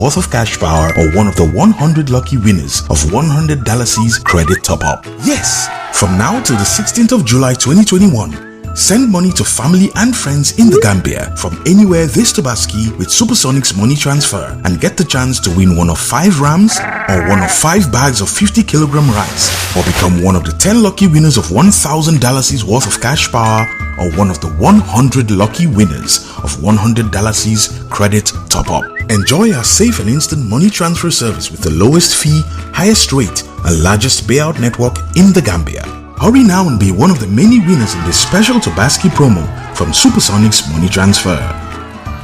worth of cash power or one of the 100 lucky winners of $100 credit top-up. Yes! From now till the 16th of July 2021, send money to family and friends in the Gambia from anywhere this Tobaski with Supersonics money transfer and get the chance to win one of 5 rams or one of 5 bags of 50-kilogram rice, or become one of the 10 lucky winners of $1,000 worth of cash power or one of the 100 lucky winners of $100 credit top-up. Enjoy our safe and instant money transfer service with the lowest fee, highest rate and largest payout network in the Gambia. Hurry now and be one of the many winners in this special Tobaski promo from Supersonics Money Transfer.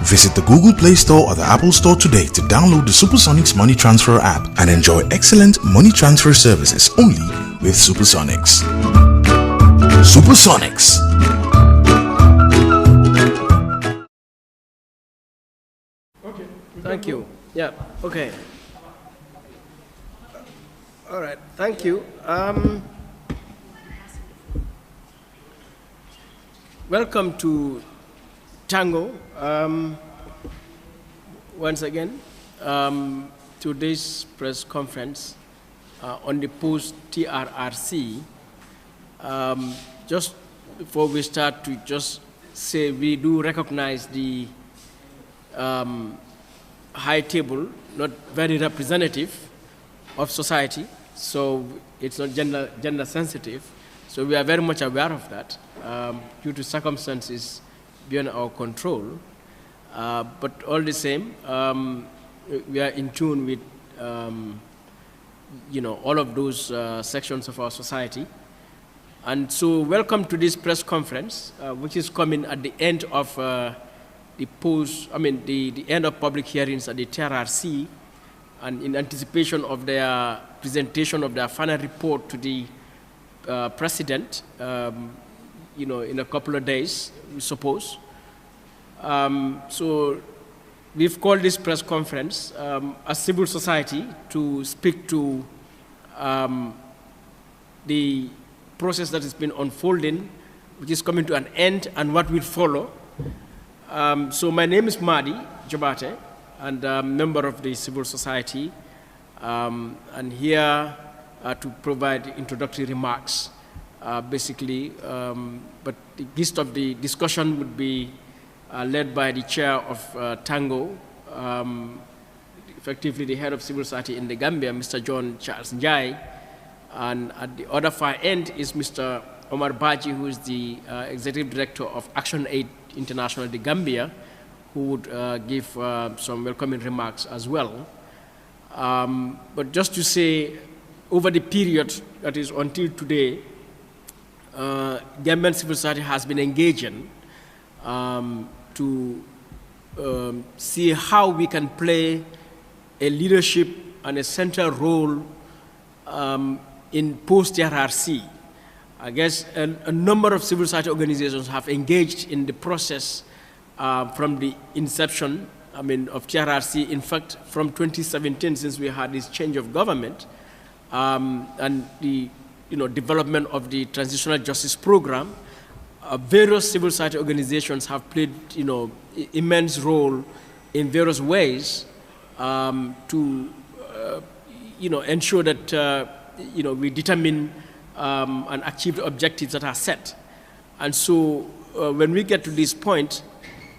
Visit the Google Play Store or the Apple Store today to download the Supersonics Money Transfer app and enjoy excellent money transfer services only with Supersonics. Supersonics. Okay. Thank you. Yeah. Okay. All right. Thank you. Welcome to Tango once again to this press conference on the post-Trrc. Just before we start, to just say we do recognize the high table, not very representative of society, so it's not gender sensitive. So we are very much aware of that due to circumstances beyond our control. But all the same, we are in tune with all of those sections of our society. And so welcome to this press conference, which is coming at the end of the end of public hearings at the Trrc, and in anticipation of their presentation of their final report to the President, in a couple of days, we suppose. So we've called this press conference as civil society to speak to the process that has been unfolding, which is coming to an end, and what will follow. So my name is Madi Jabate, and I'm a member of the civil society, and here to provide introductory remarks, basically. But the gist of the discussion would be led by the chair of Tango, effectively the head of civil society in the Gambia, Mr. John Charles Njai. And at the other far end is Mr. Omar Baji, who is the executive director of Action Aid International, the Gambia, who would give some welcoming remarks as well. But just to say, over the period that is until today, Gambian civil society has been engaging to see how we can play a leadership and a central role in post-Trrc. I guess a number of civil society organizations have engaged in the process from the inception, of Trrc. In fact, from 2017, since we had this change of government, and the development of the transitional justice program, various civil society organizations have played immense role in various ways to ensure that we determine and achieve the objectives that are set. And so when we get to this point,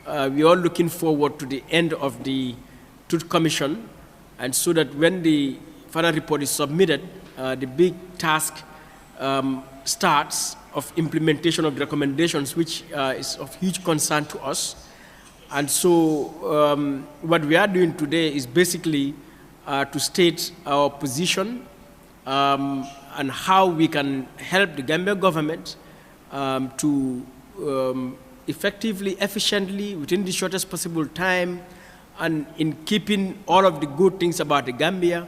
we are looking forward to the end of the Truth Commission, and so that when the final report is submitted, the big task starts of implementation of the recommendations, which is of huge concern to us. And so what we are doing today is basically to state our position and how we can help the Gambia government to effectively, efficiently, within the shortest possible time, and in keeping all of the good things about the Gambia,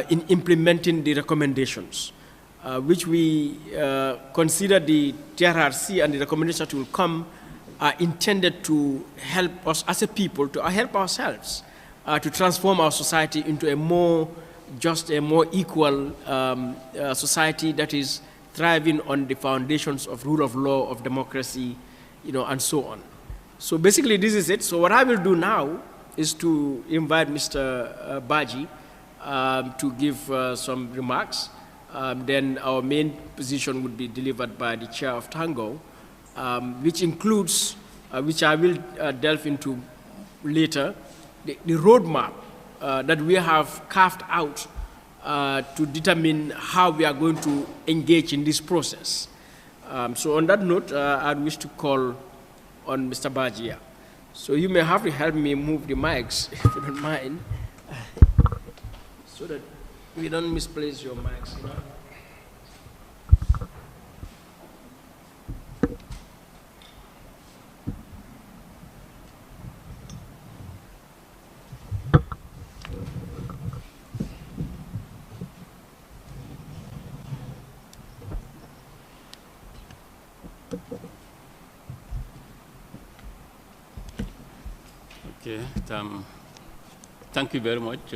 in implementing the recommendations, which we consider the Trrc and the recommendations that will come are intended to help us as a people, to help ourselves, to transform our society into a more just, a more equal society that is thriving on the foundations of rule of law, of democracy, and so on. So basically this is it. So what I will do now is to invite Mr. Baji to give some remarks. Then our main position would be delivered by the chair of Tango, which includes, which I will delve into later, the roadmap that we have carved out to determine how we are going to engage in this process. So on that note, I wish to call on Mr. Bajia. So you may have to help me move the mics, if you don't mind, so that we don't misplace your mics. You know? Okay, thank you very much,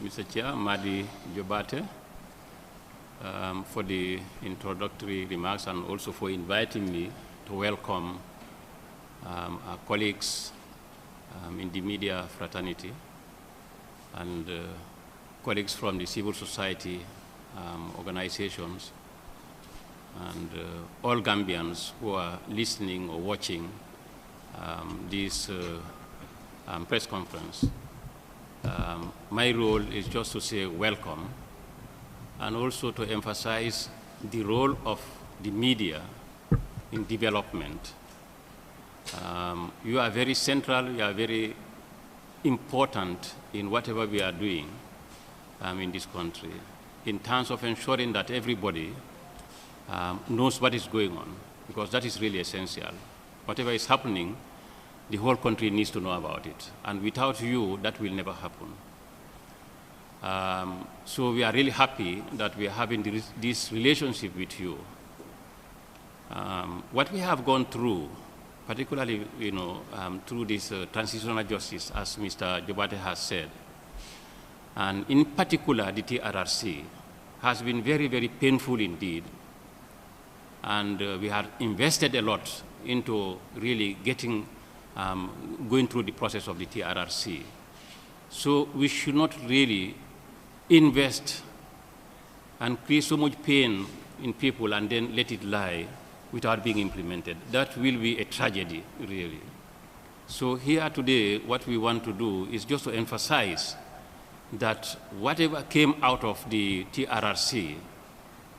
Mr. Chair, Madi Jobate, for the introductory remarks and also for inviting me to welcome our colleagues in the media fraternity and colleagues from the civil society organizations and all Gambians who are listening or watching this press conference. My role is just to say welcome and also to emphasize the role of the media in development. You are very central, you are very important in whatever we are doing in this country in terms of ensuring that everybody knows what is going on, because that is really essential. Whatever is happening, the whole country needs to know about it. And without you, that will never happen. So we are really happy that we are having this relationship with you. What we have gone through, particularly through this transitional justice, as Mr. Jobate has said, and in particular the Trrc, has been very, very painful indeed. And we have invested a lot into really going through the process of the Trrc. So we should not really invest and create so much pain in people and then let it lie without being implemented. That will be a tragedy, really. So here today, what we want to do is just to emphasize that whatever came out of the Trrc,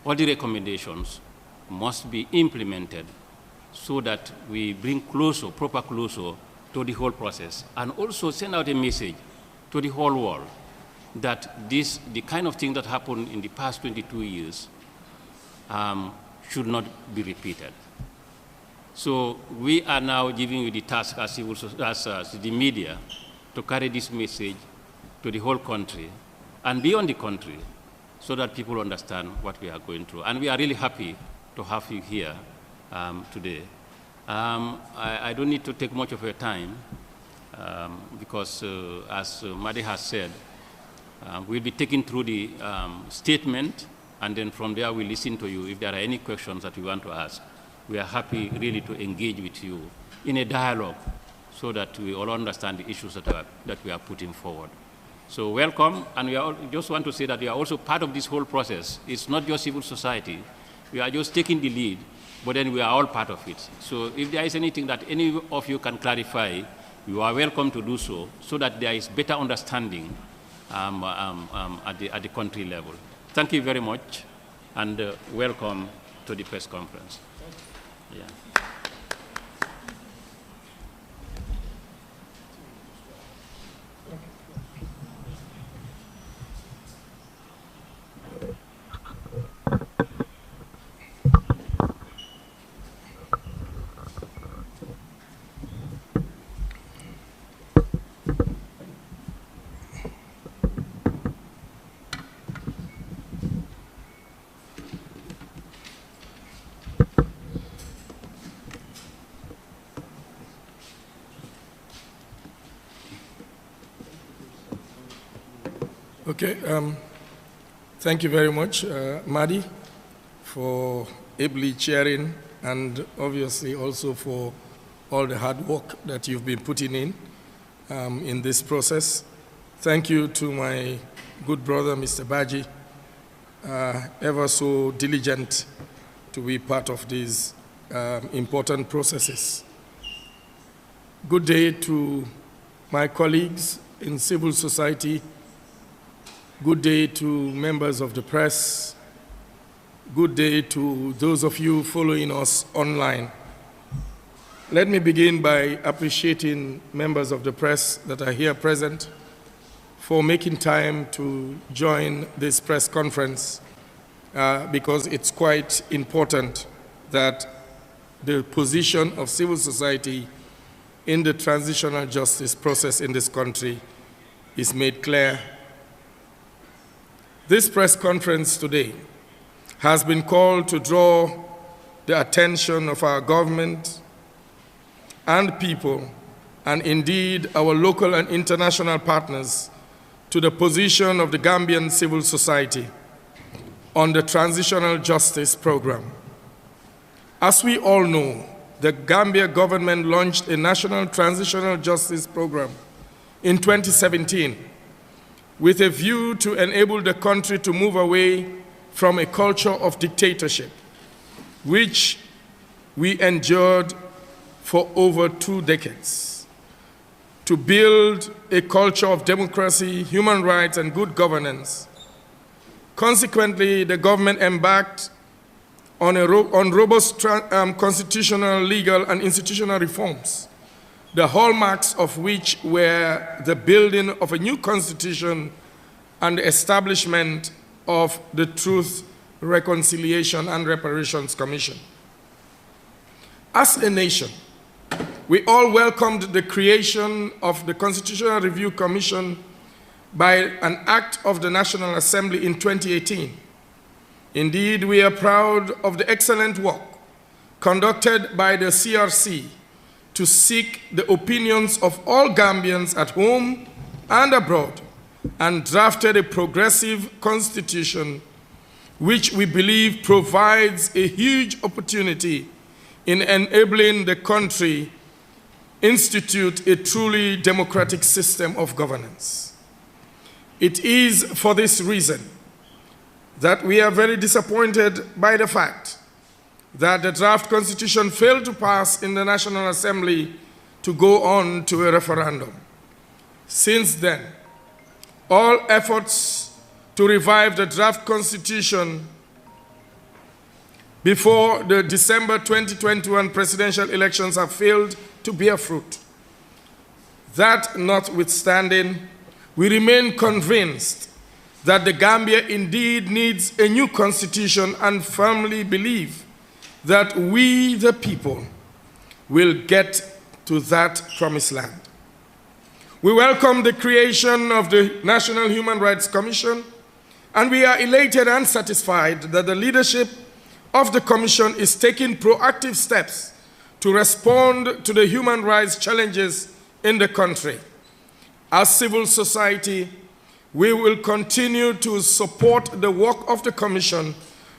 all the recommendations must be implemented so that we bring proper closure to the whole process, and also send out a message to the whole world that the kind of thing that happened in the past 22 years should not be repeated. So we are now giving you the task as the media to carry this message to the whole country and beyond the country so that people understand what we are going through. And we are really happy to have you here today. I don't need to take much of your time because, as Madi has said, we'll be taking through the statement, and then from there we'll listen to you. If there are any questions that you want to ask, we are happy really to engage with you in a dialogue so that we all understand the issues that we are putting forward. So welcome, and we just want to say that we are also part of this whole process. It's not just civil society. We are just taking the lead, but then we are all part of it. So if there is anything that any of you can clarify, you are welcome to do so that there is better understanding at the country level. Thank you very much, and welcome to the press conference. Yeah. Okay, thank you very much, Madi, for ably chairing, and obviously also for all the hard work that you've been putting in. in this process. Thank you to my good brother, Mr. Baji, ever so diligent to be part of these important processes. Good day to my colleagues in civil society. Good day to members of the press. Good day to those of you following us online. Let me begin by appreciating members of the press that are here present for making time to join this press conference because it's quite important that the position of civil society in the transitional justice process in this country is made clear. This press conference today has been called to draw the attention of our government and people, and indeed our local and international partners, to the position of the Gambian civil society on the Transitional Justice Program. As we all know, the Gambia government launched a national transitional justice program in 2017 with a view to enable the country to move away from a culture of dictatorship, which we endured for over 2 decades, to build a culture of democracy, human rights, and good governance. Consequently, the government embarked on robust constitutional, legal, and institutional reforms, the hallmarks of which were the building of a new constitution and the establishment of the Truth, Reconciliation, and Reparations Commission. As a nation, we all welcomed the creation of the Constitutional Review Commission by an act of the National Assembly in 2018. Indeed, we are proud of the excellent work conducted by the Trrc to seek the opinions of all Gambians at home and abroad, and drafted a progressive constitution which we believe provides a huge opportunity in enabling the country institute a truly democratic system of governance. It is for this reason that we are very disappointed by the fact that the draft constitution failed to pass in the National Assembly to go on to a referendum. Since then, all efforts to revive the draft constitution before the December 2021 presidential elections have failed to bear fruit. That notwithstanding, we remain convinced that the Gambia indeed needs a new constitution and firmly believe that we, the people, will get to that promised land. We welcome the creation of the National Human Rights Commission, and we are elated and satisfied that the leadership of the Commission is taking proactive steps to respond to the human rights challenges in the country. As civil society, we will continue to support the work of the Commission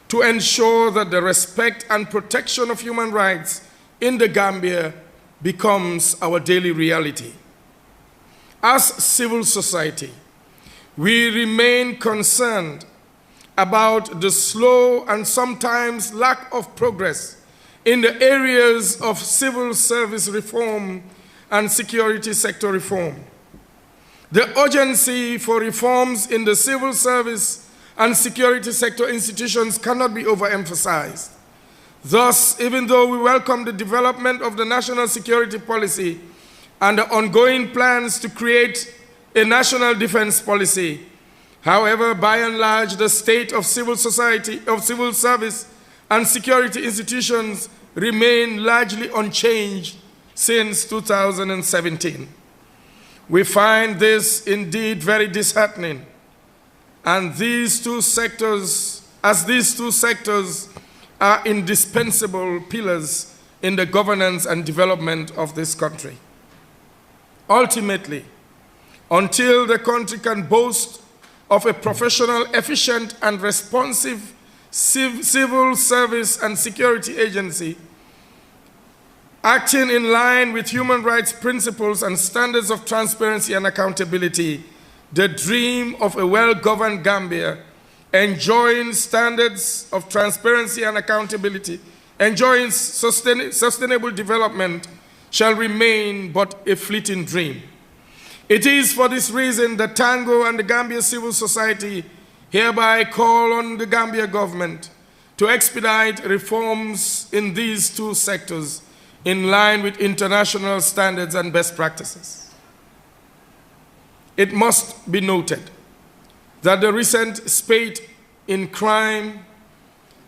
to ensure that the respect and protection of human rights in the Gambia becomes our daily reality. As civil society, we remain concerned about the slow and sometimes lack of progress in the areas of civil service reform and security sector reform. The urgency for reforms in the civil service and security sector institutions cannot be overemphasized. Thus, even though we welcome the development of the national security policy and the ongoing plans to create a national defense policy, however, by and large, the state of civil society, of civil service and security institutions remain largely unchanged since 2017. We find this indeed very disheartening, and these two sectors are indispensable pillars in the governance and development of this country. Ultimately, until the country can boast of a professional, efficient, and responsive civil service and security agency, acting in line with human rights principles and standards of transparency and accountability, the dream of a well-governed Gambia, enjoying standards of transparency and accountability, enjoying sustainable development, shall remain but a fleeting dream. It is for this reason that Tango and the Gambia civil society hereby call on the Gambia government to expedite reforms in these two sectors in line with international standards and best practices. It must be noted that the recent spate in crime,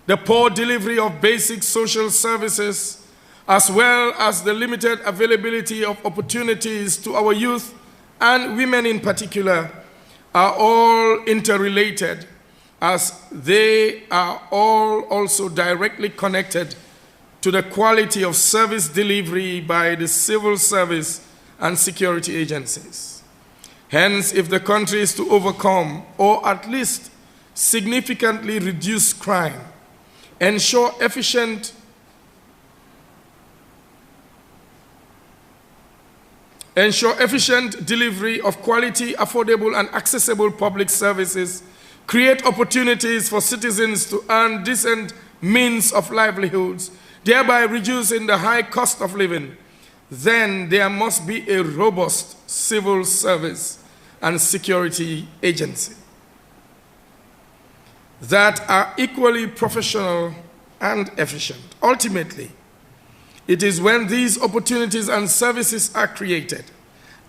the poor delivery of basic social services, as well as the limited availability of opportunities to our youth and women in particular, are all interrelated, as they are all also directly connected to the quality of service delivery by the civil service and security agencies. Hence, if the country is to overcome or at least significantly reduce crime, ensure efficient delivery of quality, affordable, and accessible public services, create opportunities for citizens to earn decent means of livelihoods, thereby reducing the high cost of living, then there must be a robust civil service and security agency that are equally professional and efficient. Ultimately, it is when these opportunities and services are created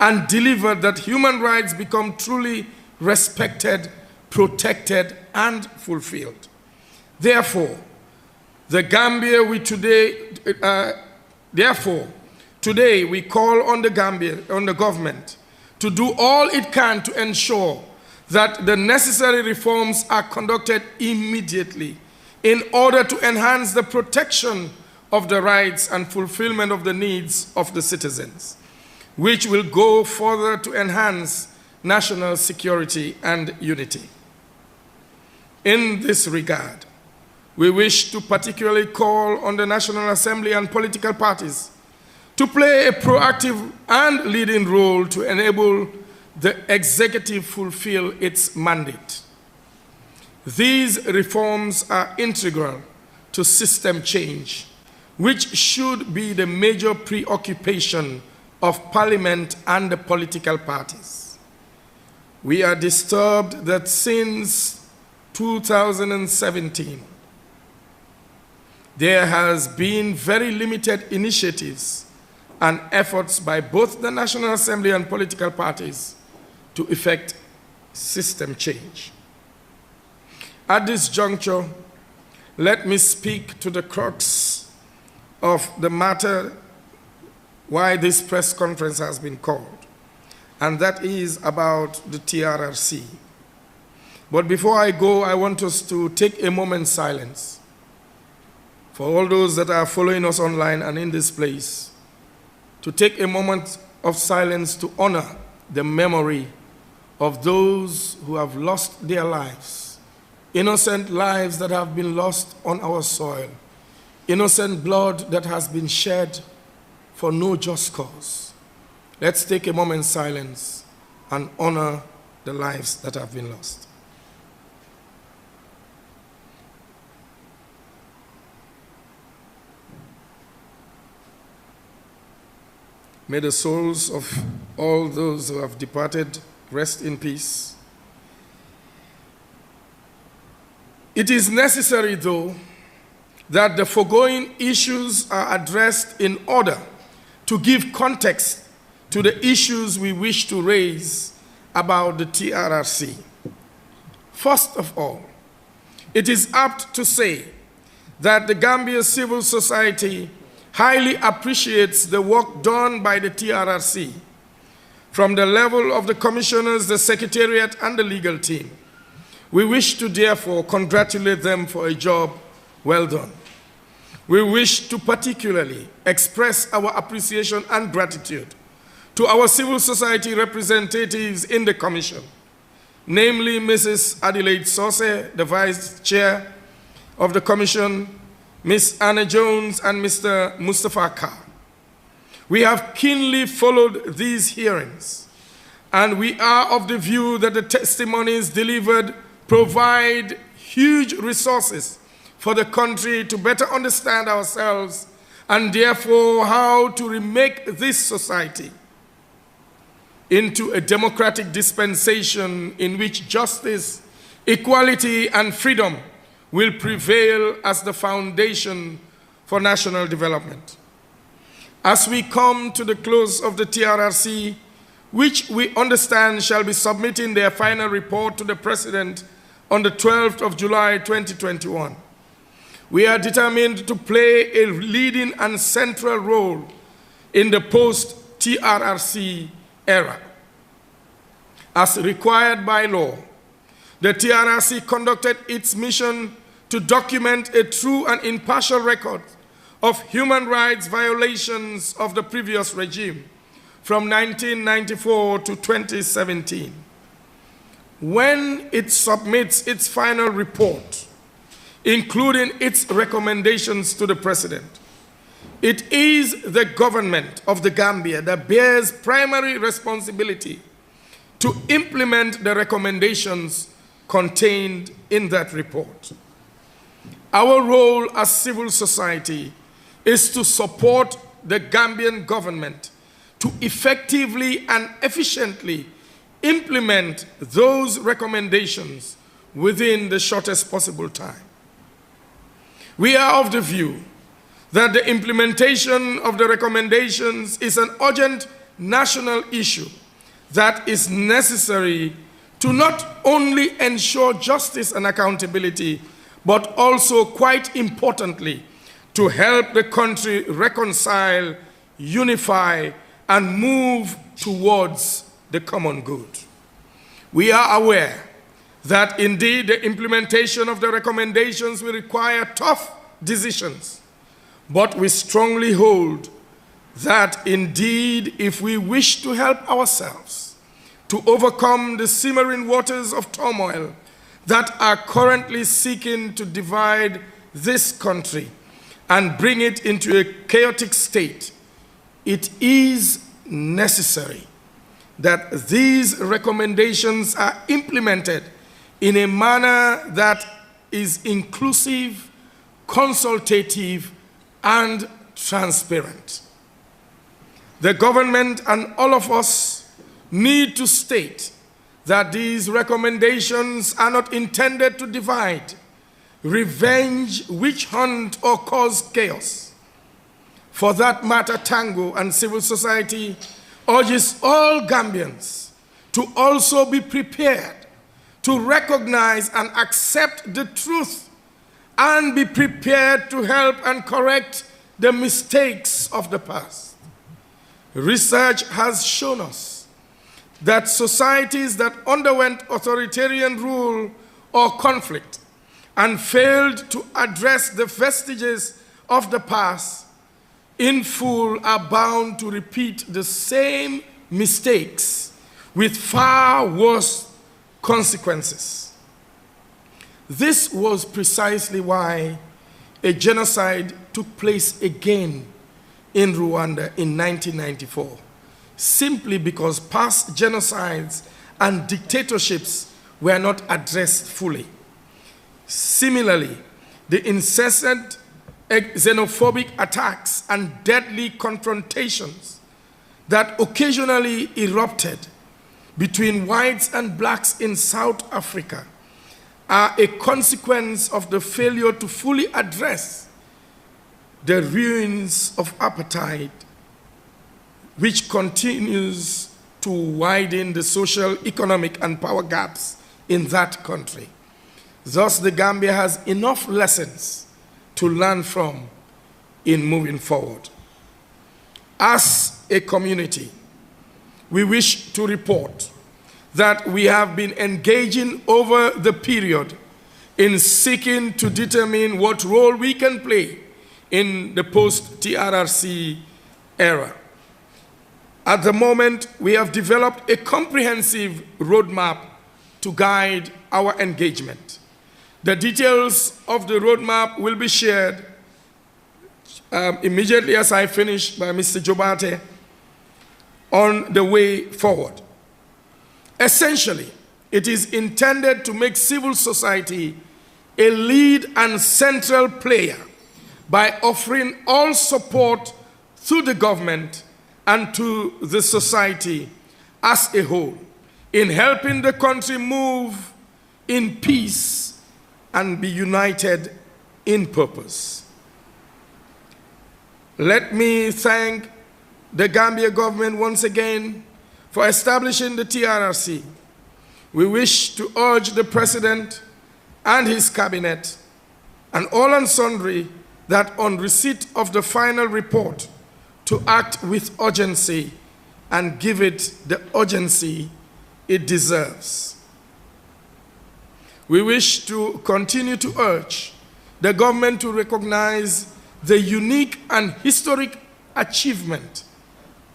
and delivered that human rights become truly respected, protected, and fulfilled. Therefore, today we call on the government to do all it can to ensure that the necessary reforms are conducted immediately in order to enhance the protection of the rights and fulfillment of the needs of the citizens, which will go further to enhance national security and unity. In this regard, we wish to particularly call on the National Assembly and political parties to play a proactive and leading role to enable the executive fulfill its mandate. These reforms are integral to system change, which should be the major preoccupation of Parliament and the political parties. We are disturbed that since 2017, there has been very limited initiatives and efforts by both the National Assembly and political parties to effect system change. At this juncture, let me speak to the crux of the matter why this press conference has been called, and that is about the TRRC. But before I go, I want us to take a moment's silence for all those that are following us online and in this place, to take a moment of silence to honor the memory of those who have lost their lives, innocent lives that have been lost on our soil, innocent blood that has been shed for no just cause. Let's take a moment's silence and honor the lives that have been lost. May the souls of all those who have departed rest in peace. It is necessary, though, that the foregoing issues are addressed in order to give context to the issues we wish to raise about the TRRC. First of all, it is apt to say that the Gambia civil society highly appreciates the work done by the TRRC from the level of the commissioners, the secretariat, and the legal team. We wish to therefore congratulate them for a job well done. We wish to particularly express our appreciation and gratitude to our civil society representatives in the commission, namely Mrs. Adelaide Sose, the vice chair of the commission, Ms. Anna Jones, and Mr. Mustafa Khan. We have keenly followed these hearings, and we are of the view that the testimonies delivered provide huge resources for the country to better understand ourselves and therefore how to remake this society into a democratic dispensation in which justice, equality, and freedom will prevail as the foundation for national development. As we come to the close of the TRRC, which we understand shall be submitting their final report to the President on the 12th of July 2021, we are determined to play a leading and central role in the post-TRRC era. As required by law, the TRRC conducted its mission to document a true and impartial record of human rights violations of the previous regime from 1994 to 2017. When it submits its final report, including its recommendations to the President, it is the government of the Gambia that bears primary responsibility to implement the recommendations contained in that report. Our role as civil society is to support the Gambian government to effectively and efficiently implement those recommendations within the shortest possible time. We are of the view that the implementation of the recommendations is an urgent national issue that is necessary to not only ensure justice and accountability, but also, quite importantly, to help the country reconcile, unify, and move towards the common good. We are aware that indeed the implementation of the recommendations will require tough decisions, but we strongly hold that indeed if we wish to help ourselves to overcome the simmering waters of turmoil that are currently seeking to divide this country and bring it into a chaotic state, it is necessary that these recommendations are implemented in a manner that is inclusive, consultative, and transparent. The government and all of us need to state that these recommendations are not intended to divide, revenge, witch hunt, or cause chaos. For that matter, Tango and civil society urges all Gambians to also be prepared to recognize and accept the truth and be prepared to help and correct the mistakes of the past. Research has shown us that societies that underwent authoritarian rule or conflict and failed to address the vestiges of the past in full are bound to repeat the same mistakes with far worse consequences. This was precisely why a genocide took place again in Rwanda in 1994, simply because past genocides and dictatorships were not addressed fully. Similarly, the incessant xenophobic attacks and deadly confrontations that occasionally erupted between whites and blacks in South Africa are a consequence of the failure to fully address the ruins of apartheid, which continues to widen the social, economic, and power gaps in that country. Thus, the Gambia has enough lessons to learn from in moving forward. As a community, we wish to report that we have been engaging over the period in seeking to determine what role we can play in the post-TRRC era. At the moment, we have developed a comprehensive roadmap to guide our engagement. The details of the roadmap will be shared immediately as I finish, by Mr. Jobate on the way forward. Essentially, it is intended to make civil society a lead and central player by offering all support to the government and to the society as a whole in helping the country move in peace and be united in purpose. Let me thank the Gambia government once again for establishing the TRRC. We wish to urge the President and his cabinet and all and sundry that on receipt of the final report to act with urgency and give it the urgency it deserves. We wish to continue to urge the government to recognize the unique and historic achievement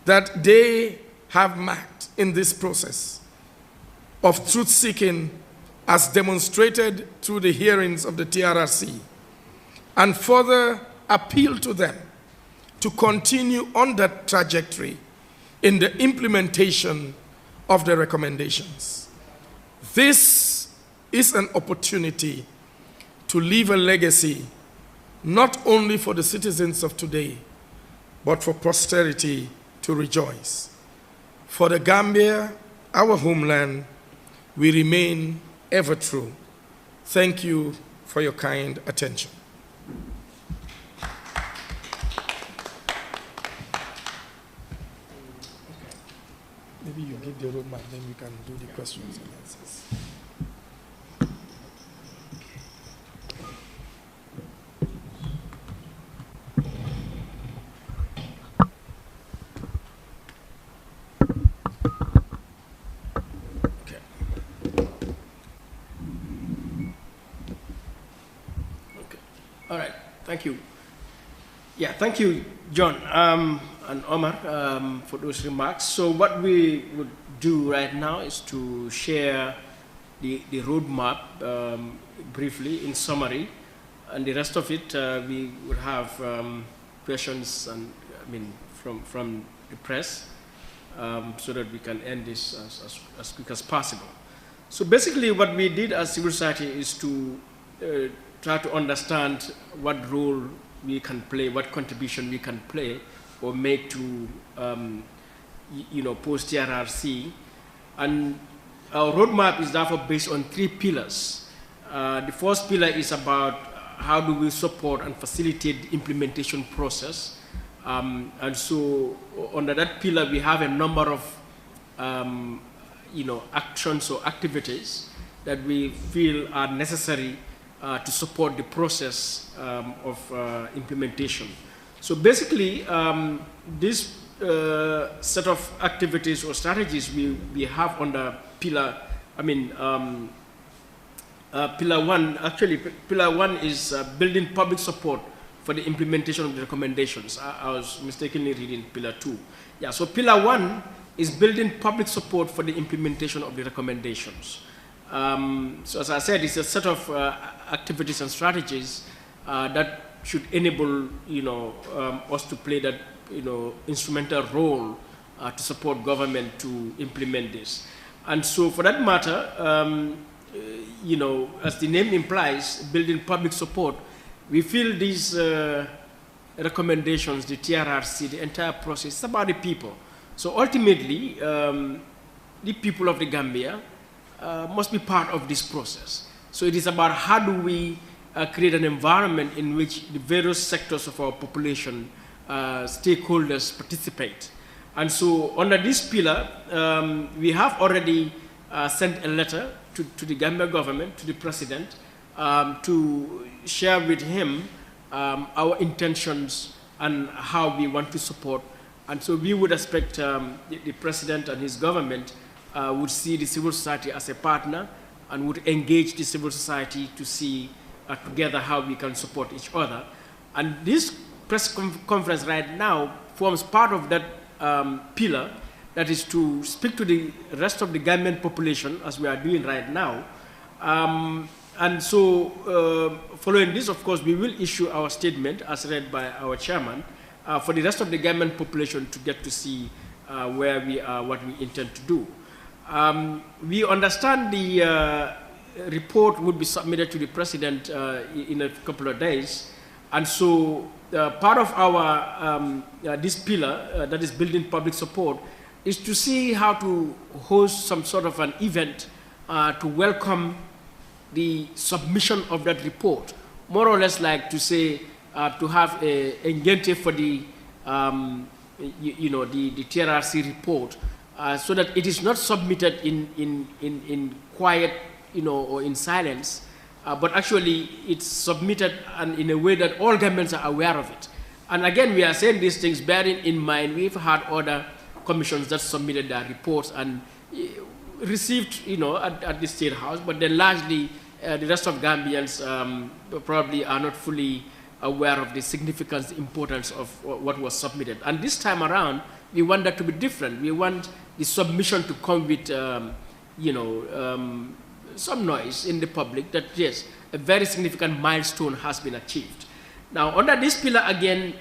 that they have marked in this process of truth-seeking as demonstrated through the hearings of the TRRC, and further appeal to them to continue on that trajectory in the implementation of the recommendations. This is an opportunity to leave a legacy not only for the citizens of today, but for posterity to rejoice. For the Gambia, our homeland, we remain ever true. Thank you for your kind attention. Maybe you give the roadmap, then we can do the questions and answers. All right, thank you. Yeah, thank you, John and Omar, for those remarks. So what we would do right now is to share the roadmap briefly in summary, and the rest of it we would have questions and from the press, so that we can end this as quick as possible. So basically, what we did as civil society is to try to understand what role we can play, what contribution we can play or make to, post-TRRC. And our roadmap is therefore based on 3 pillars. The first pillar is about how do we support and facilitate the implementation process. And so under that pillar, we have a number of, actions or activities that we feel are necessary to support the process of implementation. So basically, this set of activities or strategies we have under pillar, pillar 1, actually pillar 1 is building public support for the implementation of the recommendations. I was mistakenly reading pillar 2. Yeah, so pillar 1 is building public support for the implementation of the recommendations. So as I said, it's a set of activities and strategies that should enable us to play that instrumental role to support government to implement this. And so for that matter, as the name implies, building public support, we feel these recommendations, the TRRC, the entire process, is about the people. So ultimately, the people of the Gambia must be part of this process. So it is about how do we create an environment in which the various sectors of our population, stakeholders participate. And so under this pillar, we have already sent a letter to the Gambia government, to the president, to share with him our intentions and how we want to support. And so we would expect the president and his government would see the civil society as a partner and would engage the civil society to see together how we can support each other. And this press conference right now forms part of that pillar, that is to speak to the rest of the Gambian population, as we are doing right now, And so following this, of course, we will issue our statement as read by our chairman for the rest of the Gambian population to get to see where we are, what we intend to do. We understand the report would be submitted to the president in a couple of days. And so part of our, this pillar that is building public support is to see how to host some sort of an event to welcome the submission of that report, more or less like to say, to have a ngente for the, the TRRC report, so that it is not submitted in quiet, or in silence, but actually it's submitted and in a way that all governments are aware of it. And again, we are saying these things bearing in mind we've had other commissions that submitted their reports and received, at the State House, but then largely the rest of Gambians probably are not fully aware of the significance, the importance of what was submitted. And this time around, we want that to be different. We want the submission to come with, some noise in the public that, yes, a very significant milestone has been achieved. Now, under this pillar, again,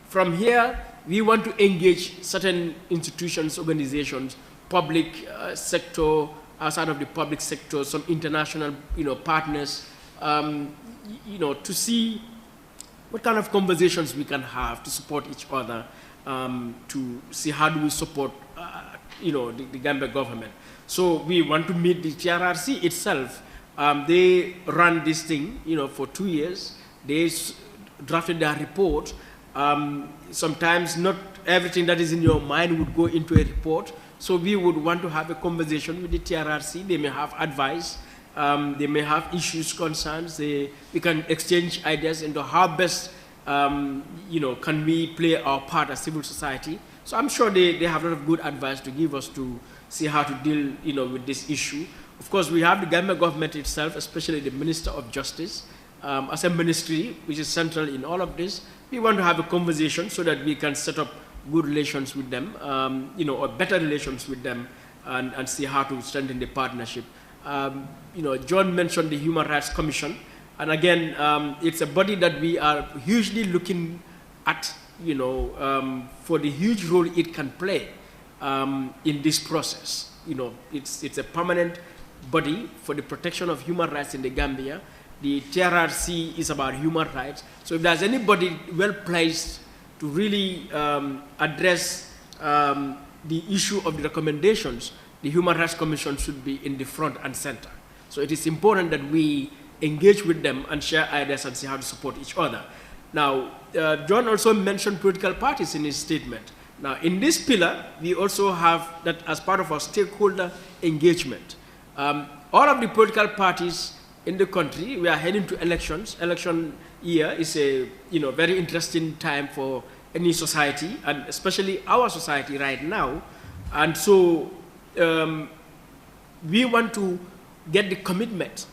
from here, we want to engage certain institutions, organizations, public sector, outside of the public sector, some international, partners, to see what kind of conversations we can have to support each other, to see how do we support, the Gambia government. So we want to meet the TRRC itself. They ran this thing, for 2 years. They drafted their report. Sometimes not everything that is in your mind would go into a report. So we would want to have a conversation with the TRRC. They may have advice. They may have issues, concerns. We can exchange ideas into how best, can we play our part as civil society. So I'm sure they have a lot of good advice to give us to see how to deal, with this issue. Of course, we have the Gambia government itself, especially the Minister of Justice, as a ministry, which is central in all of this. We want to have a conversation so that we can set up good relations with them, or better relations with them, and see how to strengthen the partnership. John mentioned the Human Rights Commission, and again, it's a body that we are hugely looking at, for the huge role it can play in this process. It's a permanent body for the protection of human rights in the Gambia. The TRRC is about human rights. So if there's anybody well placed to really address the issue of the recommendations, the Human Rights Commission should be in the front and center. So it is important that we engage with them and share ideas and see how to support each other. Now, John also mentioned political parties in his statement. Now, in this pillar, we also have that as part of our stakeholder engagement. All of the political parties in the country, we are heading to elections. Election year is a very interesting time for any society, and especially our society right now. And so we want to get the commitment,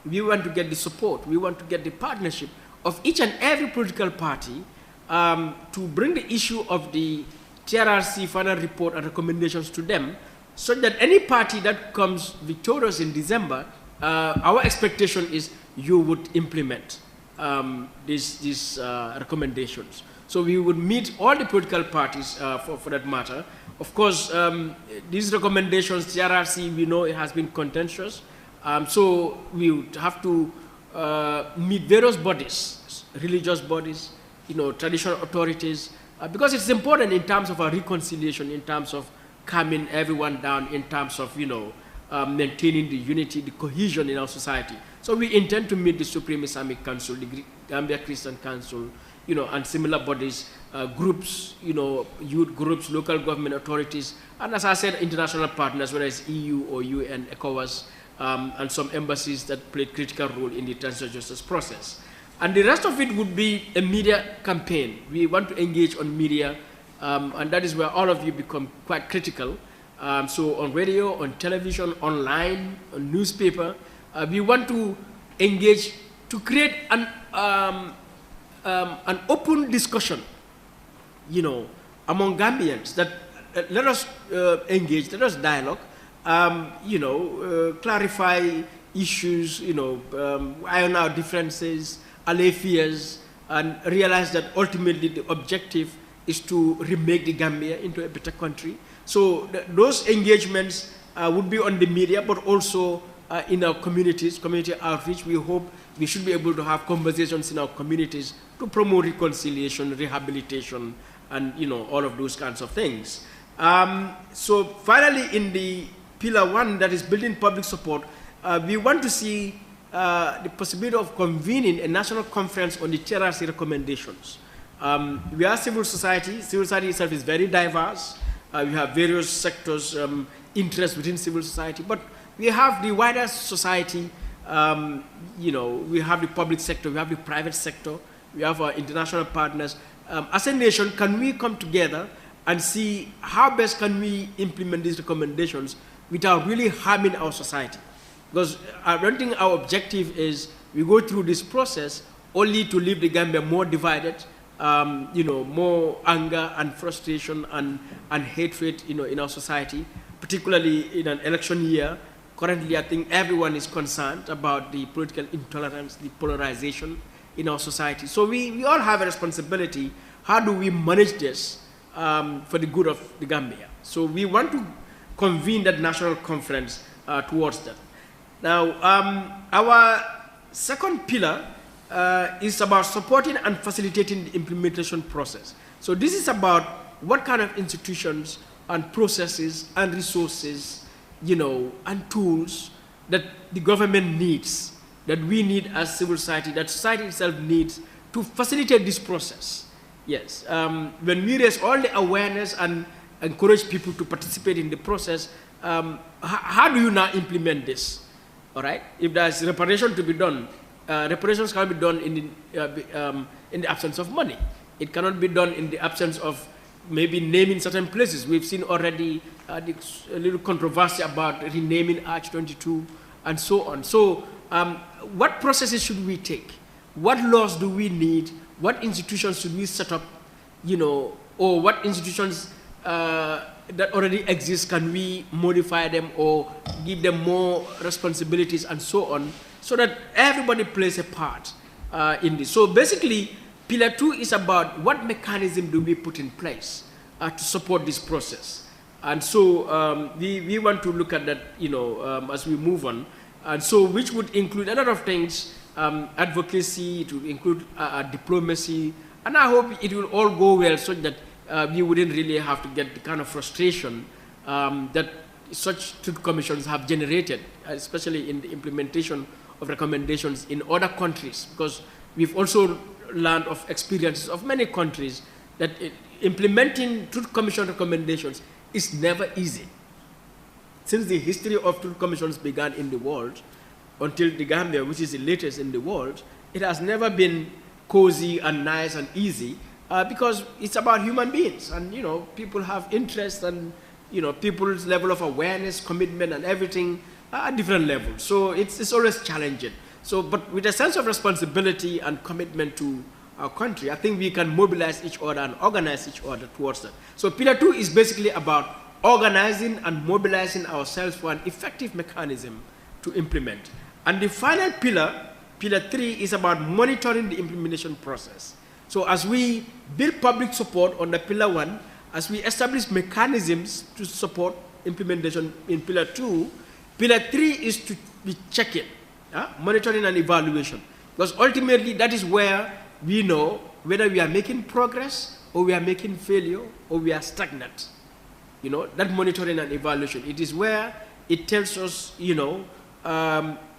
we want to get the support, we want to get the partnership of each and every political party to bring the issue of the TRRC final report and recommendations to them, so that any party that comes victorious in December, our expectation is you would implement these recommendations. So we would meet all the political parties for that matter. Of course, these recommendations, TRRC, we know it has been contentious. So we would have to meet various bodies, religious bodies, traditional authorities, because it's important in terms of our reconciliation, in terms of calming everyone down, in terms of, maintaining the unity, the cohesion in our society. So we intend to meet the Supreme Islamic Council, the Gambia Christian Council, and similar bodies, groups, youth groups, local government authorities, and as I said, international partners, whether it's EU or UN, ECOWAS, and some embassies that played critical role in the transitional justice process. And the rest of it would be a media campaign. We want to engage on media, and that is where all of you become quite critical. So on radio, on television, online, on newspaper, we want to engage to create an open discussion, among Gambians that let us engage, let us dialogue, clarify issues, iron out differences, allay fears, and realize that ultimately the objective is to remake the Gambia into a better country. So those engagements would be on the media, but also in our communities, community outreach. We hope we should be able to have conversations in our communities to promote reconciliation, rehabilitation, and all of those kinds of things. So finally, in the pillar 1, that is building public support, we want to see the possibility of convening a national conference on the Trrc recommendations. We are civil society. Civil society itself is very diverse. We have various sectors, interests within civil society, but we have the wider society. We have the public sector, we have the private sector, we have our international partners. As a nation, can we come together and see how best can we implement these recommendations without really harming our society? Because I don't think our objective is we go through this process only to leave the Gambia more divided, more anger and frustration and hatred, in our society, particularly in an election year. Currently, I think everyone is concerned about the political intolerance, the polarization in our society. So we all have a responsibility. How do we manage this for the good of the Gambia? So we want to convene that national conference towards that. Now, our second pillar is about supporting and facilitating the implementation process. So this is about what kind of institutions and processes and resources, and tools that the government needs, that we need as civil society, that society itself needs to facilitate this process. Yes, when we raise all the awareness and encourage people to participate in the process, how do you now implement this? All right, if there's reparation to be done, reparations cannot be done in the absence of money. It cannot be done in the absence of maybe naming certain places. We've seen already a little controversy about renaming Arch 22 and so on. So what processes should we take? What laws do we need? What institutions should we set up, or what institutions that already exist, can we modify them or give them more responsibilities and so on, so that everybody plays a part in this. So basically, Pillar 2 is about what mechanism do we put in place to support this process. And so we want to look at that, as we move on. And so which would include a lot of things, advocacy, to include diplomacy, and I hope it will all go well so that we wouldn't really have to get the kind of frustration that such truth commissions have generated, especially in the implementation of recommendations in other countries, because we've also learned of experiences of many countries that implementing truth commission recommendations is never easy. Since the history of truth commissions began in the world, until the Gambia, which is the latest in the world, it has never been cozy and nice and easy, because it's about human beings, and people have interests, and people's level of awareness, commitment, and everything are at different levels. So it's always challenging. So, but with a sense of responsibility and commitment to our country, I think we can mobilize each other and organize each other towards that. So Pillar 2 is basically about organizing and mobilizing ourselves for an effective mechanism to implement. And the final pillar, Pillar 3, is about monitoring the implementation process. So as we build public support on the Pillar 1, as we establish mechanisms to support implementation in Pillar 2, Pillar 3 is to be checking, monitoring and evaluation. Because ultimately that is where we know whether we are making progress or we are making failure or we are stagnant. That monitoring and evaluation, it is where it tells us,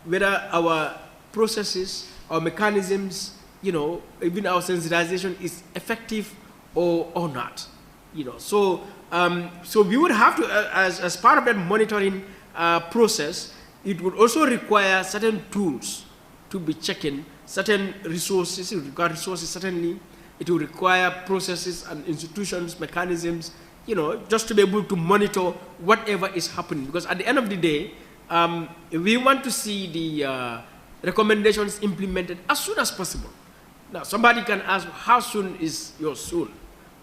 whether our processes, our mechanisms, even our sensitization is effective or not. So we would have to, as part of that monitoring process, it would also require certain tools to be checking, certain resources. It would require resources, certainly. It will require processes and institutions, mechanisms, just to be able to monitor whatever is happening. Because at the end of the day, we want to see the recommendations implemented as soon as possible. Now, somebody can ask, how soon is your soon?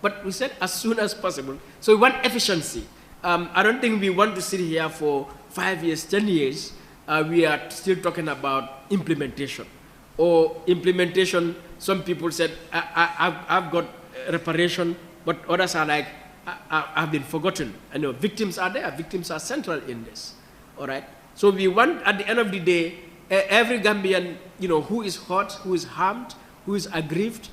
But we said as soon as possible. So we want efficiency. I don't think we want to sit here for 5 years, 10 years, we are still talking about implementation. Or implementation, some people said, I've got reparation, but others are like, I've been forgotten. And victims are there, victims are central in this, all right? So we want, at the end of the day, every Gambian, who is hurt, who is harmed, who is aggrieved,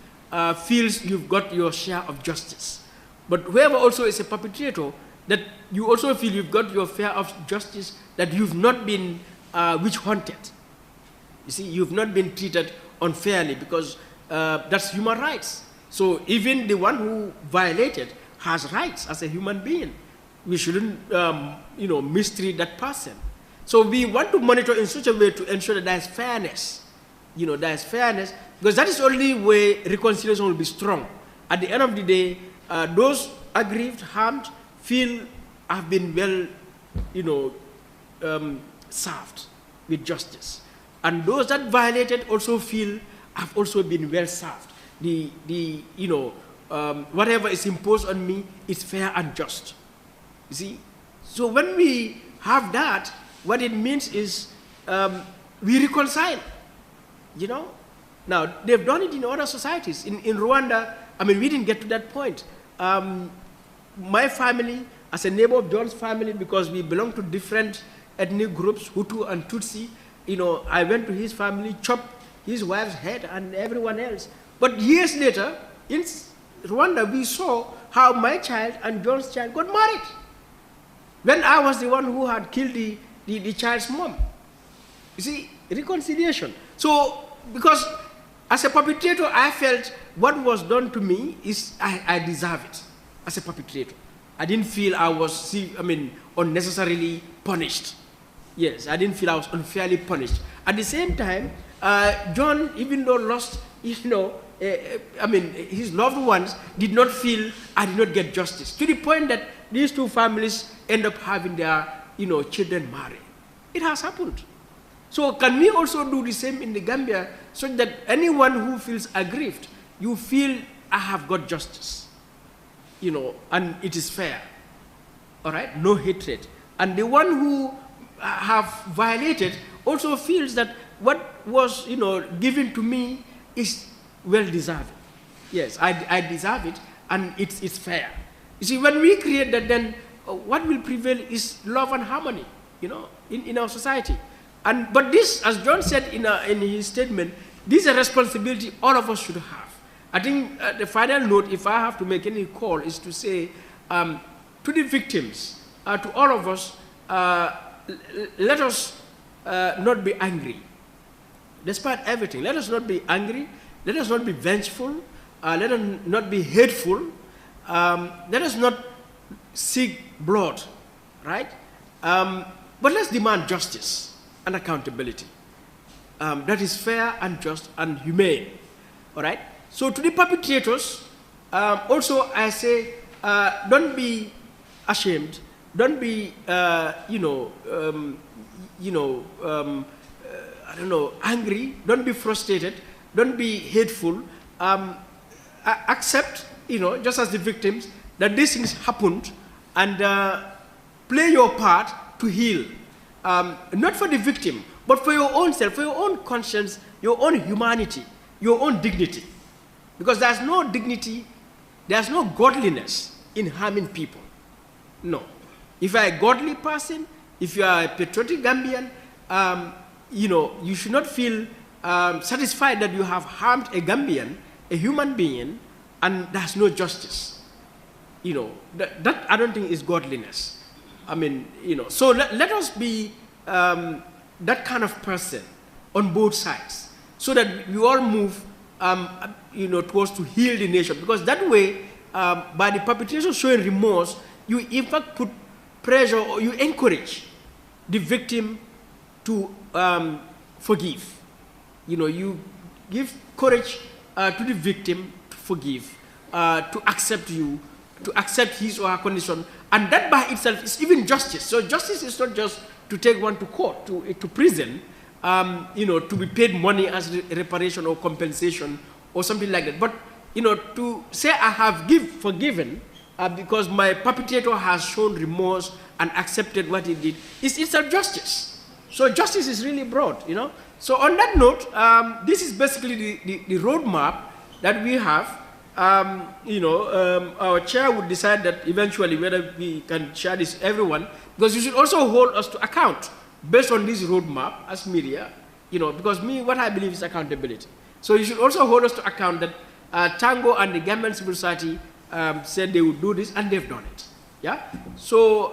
feels you've got your share of justice. But whoever also is a perpetrator, that you also feel you've got your share of justice, that you've not been witch-hunted. You see, you've not been treated unfairly, because that's human rights. So even the one who violated has rights as a human being. We shouldn't, mistreat that person. So we want to monitor in such a way to ensure that there is fairness. There is fairness, because that is the only way reconciliation will be strong. At the end of the day, those aggrieved, harmed, feel have been well, served with justice. And those that violated also feel have also been well served. Whatever is imposed on me is fair and just. You see? So when we have that, what it means is we reconcile. Now, they've done it in other societies. In Rwanda, we didn't get to that point. My family, as a neighbor of John's family, because we belong to different ethnic groups, Hutu and Tutsi, I went to his family, chopped his wife's head and everyone else. But years later, in Rwanda, we saw how my child and John's child got married, when I was the one who had killed the child's mom. You see, reconciliation. So, because as a perpetrator, I felt what was done to me is I deserve it as a perpetrator. I didn't feel I was, unnecessarily punished. Yes, I didn't feel I was unfairly punished. At the same time, John, even though lost, his loved ones, did not feel I did not get justice, to the point that these two families end up having their, children marry. It has happened. So can we also do the same in the Gambia, so that anyone who feels aggrieved, you feel I have got justice, and it is fair, all right? No hatred. And the one who have violated also feels that what was, given to me is well deserved. Yes, I deserve it, and it's fair. You see, when we create that, then what will prevail is love and harmony, in our society. But this, as John said in his statement, this is a responsibility all of us should have. I think the final note, if I have to make any call, is to say to the victims, to all of us, let us not be angry. Despite everything, let us not be angry. Let us not be vengeful. Let us not be hateful. Let us not seek blood, right? But let's demand justice and accountability. That is fair and just and humane, all right? So to the perpetrators, also I say, don't be ashamed. Don't be, angry. Don't be frustrated. Don't be hateful. Accept, just as the victims, that these things happened, and play your part to heal. Not for the victim, but for your own self, for your own conscience, your own humanity, your own dignity. Because there's no dignity, there's no godliness in harming people. No. If you are a godly person, if you are a patriotic Gambian, you should not feel satisfied that you have harmed a Gambian, a human being, and there's no justice. That I don't think is godliness. So let us be that kind of person on both sides, so that we all move, towards to heal the nation. Because that way, by the perpetration showing remorse, you in fact put pressure, or you encourage the victim to forgive. You give courage to the victim to forgive, to accept you, to accept his or her condition, and that by itself is even justice. So justice is not just to take one to court, to prison, to be paid money as reparation or compensation or something like that. But to say I have forgiven because my perpetrator has shown remorse and accepted what he did, is itself justice. So justice is really broad, you know. So on that note, this is basically the roadmap that we have. Our chair would decide that eventually whether we can share this with everyone, because you should also hold us to account based on this roadmap as media, you know, because what I believe is accountability. So you should also hold us to account that Tango and the Gambian civil society said they would do this, and they've done it. Yeah. So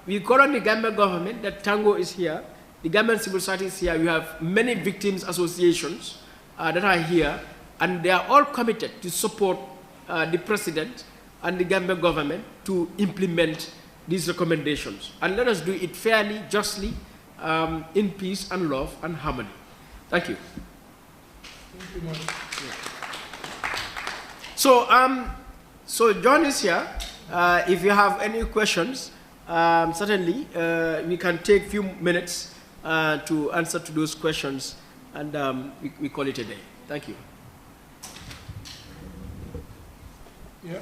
we call on the Gambian government that Tango is here, the Gambian civil society is here. We have many victims associations that are here, and they are all committed to support the president and the Gambian government to implement these recommendations. And let us do it fairly, justly, in peace and love and harmony. Thank you. Thank you much. Yeah. So John is here. If you have any questions, certainly we can take a few minutes to answer to those questions, and we call it a day. Thank you. Yeah.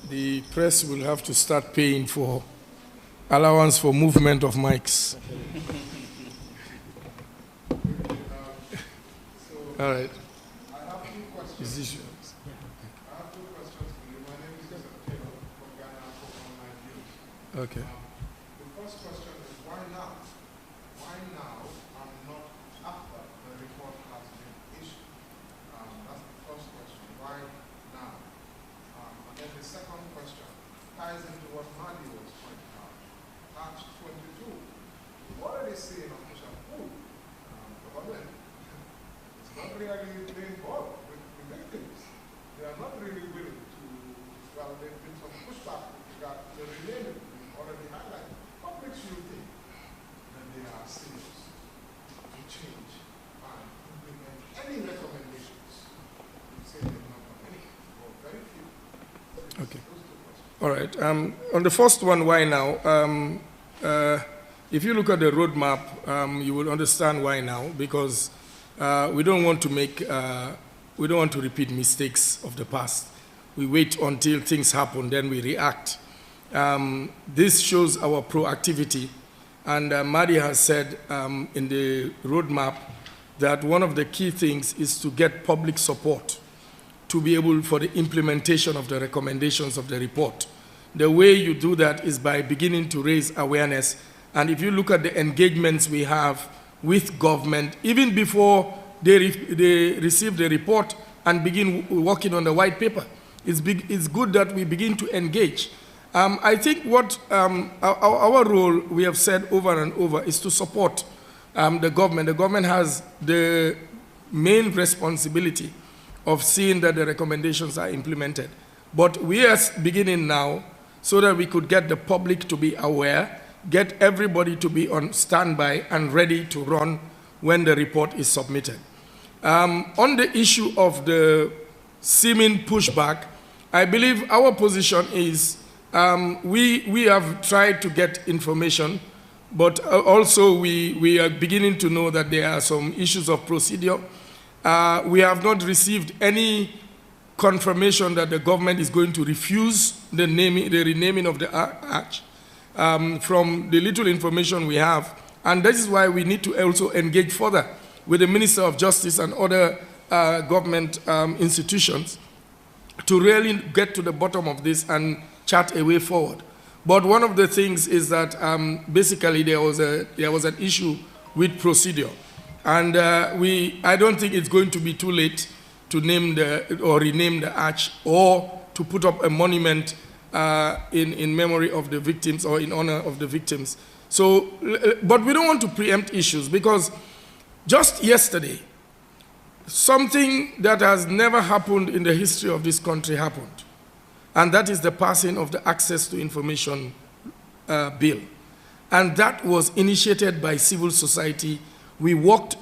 The press will have to start paying for allowance for movement of mics. All right. I have two questions. I have two questions for you. My name is Taylor from Ghana for Online News. Okay. The first question is why now? Why now and not after the report has been issued? That's the first question. Why now? And then the second question ties into what Madi was pointing out. March 22. We've already seen official food. Government is not really involved with the victims. They are not really willing to, well, there's been some pushback with regard to the renaming we've already highlighted. What makes you think that they are serious to change and implement any recommendations? You say they've not done any, or very few. Okay. All right. On the first one, why now? If you look at the roadmap, you will understand why now, because we don't want to repeat mistakes of the past. We wait until things happen, then we react. This shows our proactivity, and Madi has said in the roadmap that one of the key things is to get public support to be able for the implementation of the recommendations of the report. The way you do that is by beginning to raise awareness. And if you look at the engagements we have with government, even before they receive the report and begin working on the white paper, it's good that we begin to engage. I think what our role, we have said over and over, is to support the government. The government has the main responsibility of seeing that the recommendations are implemented. But we are beginning now so that we could get the public to be aware, get everybody to be on standby and ready to run when the report is submitted. On the issue of the seeming pushback, I believe our position is we have tried to get information, but also we are beginning to know that there are some issues of procedure. We have not received any confirmation that the government is going to refuse the renaming of the arch. From the little information we have, and this is why we need to also engage further with the Minister of Justice and other government institutions to really get to the bottom of this and chart a way forward. But one of the things is that basically there was an issue with procedure, and I don't think it's going to be too late to name or rename the arch or to put up a monument in memory of the victims or in honor of the victims. So, but we don't want to preempt issues, because just yesterday, something that has never happened in the history of this country happened. and that is the passing of the Access to Information Bill. And that was initiated by civil society. We worked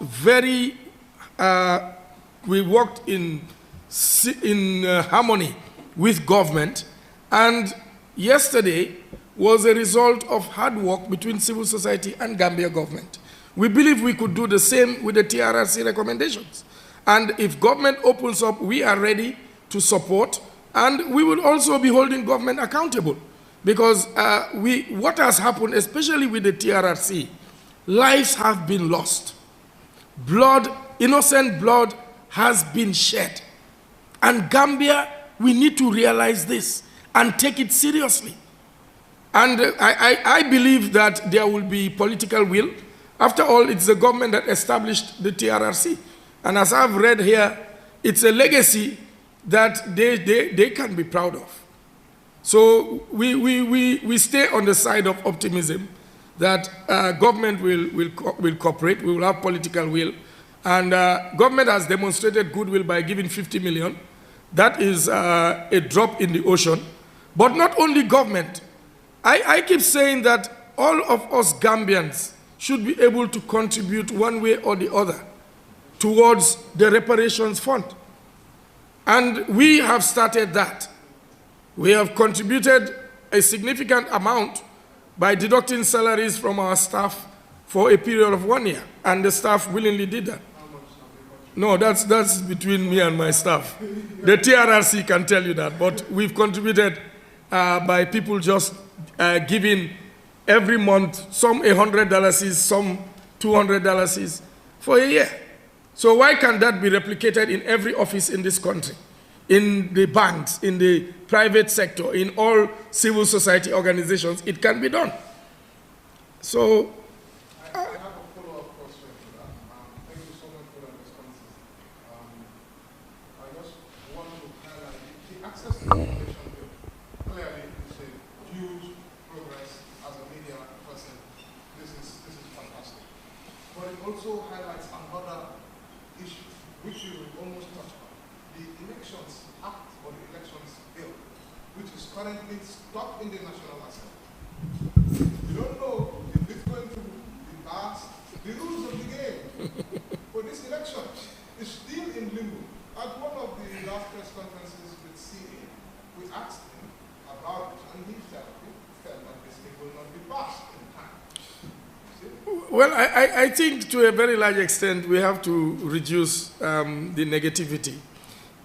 in harmony with government, and yesterday was a result of hard work between civil society and Gambia government. We believe we could do the same with the TRRC recommendations. And if government opens up, we are ready to support, and we will also be holding government accountable. Because what has happened, especially with the TRRC, lives have been lost. Blood, innocent blood has been shed. And Gambia, we need to realize this and take it seriously. And I believe that there will be political will. After all, it's the government that established the TRRC. And as I've read here, it's a legacy that they can be proud of. So we stay on the side of optimism that government will cooperate, we will have political will. And government has demonstrated goodwill by giving 50 million. That is a drop in the ocean. But not only government. I keep saying that all of us Gambians should be able to contribute one way or the other towards the reparations fund. And we have started that. We have contributed a significant amount by deducting salaries from our staff for a period of 1 year, and the staff willingly did that. No, that's between me and my staff. The TRRC can tell you that, but we've contributed by people just giving every month, some $100, some $200 for a year. So why can't that be replicated in every office in this country? In the banks, in the private sector, in all civil society organizations, it can be done. So, I have a follow-up question to that. Thank you so much for that responses. I just want to highlight the access to information bill. Clearly, it's a huge progress as a media person. This is fantastic. But it also highlights another issue, which you will almost touch on. The Elections Act or the Elections Bill, which is currently stuck in the National Assembly. We don't know if it's going to be passed. The rules of the game for this election is still in limbo. At one of the last press conferences with CA, we asked him about it, and he felt that this thing will not be passed in time. well, I think to a very large extent we have to reduce the negativity.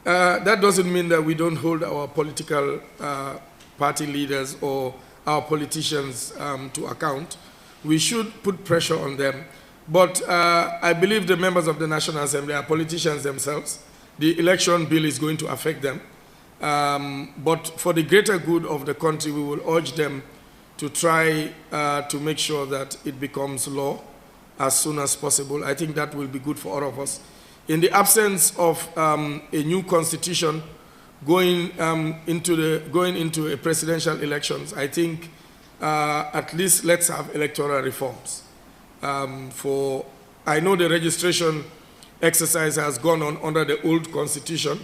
That doesn't mean that we don't hold our political party leaders or our politicians to account. We should put pressure on them. But I believe the members of the National Assembly are politicians themselves. The election bill is going to affect them. But for the greater good of the country, we will urge them to try to make sure that it becomes law as soon as possible. I think that will be good for all of us. In the absence of a new constitution going into a presidential elections, I think at least let's have electoral reforms. I know the registration exercise has gone on under the old constitution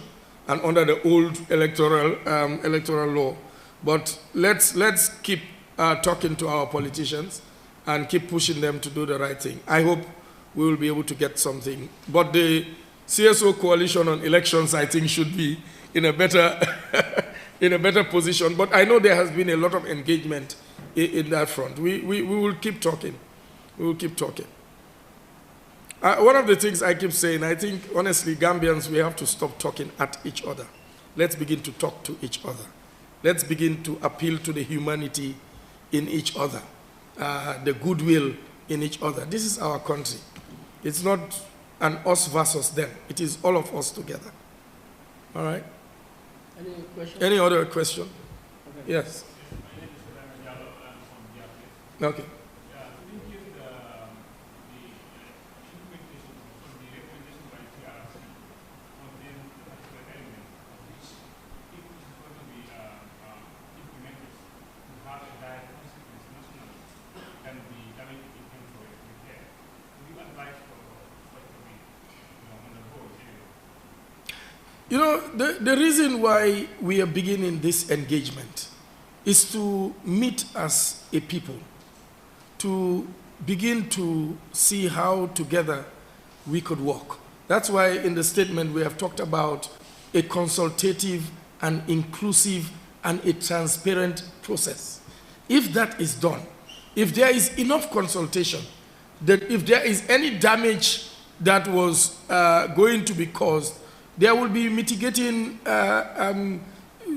and under the old electoral law, but let's keep talking to our politicians and keep pushing them to do the right thing. I hope we will be able to get something. But the CSO coalition on elections, I think, should be in a better position. But I know there has been a lot of engagement in that front. We will keep talking. We will keep talking. One of the things I keep saying, I think, honestly, Gambians, we have to stop talking at each other. Let's begin to talk to each other. Let's begin to appeal to the humanity in each other, the goodwill in each other. This is our country. It's not an us versus them. It is all of us together. All right? Any question? Any other question? Okay. Yes. Okay. You know, the reason why we are beginning this engagement is to meet as a people, to begin to see how together we could work. That's why in the statement we have talked about a consultative and inclusive and a transparent process. If that is done, if there is enough consultation, that if there is any damage that was going to be caused, there will be mitigating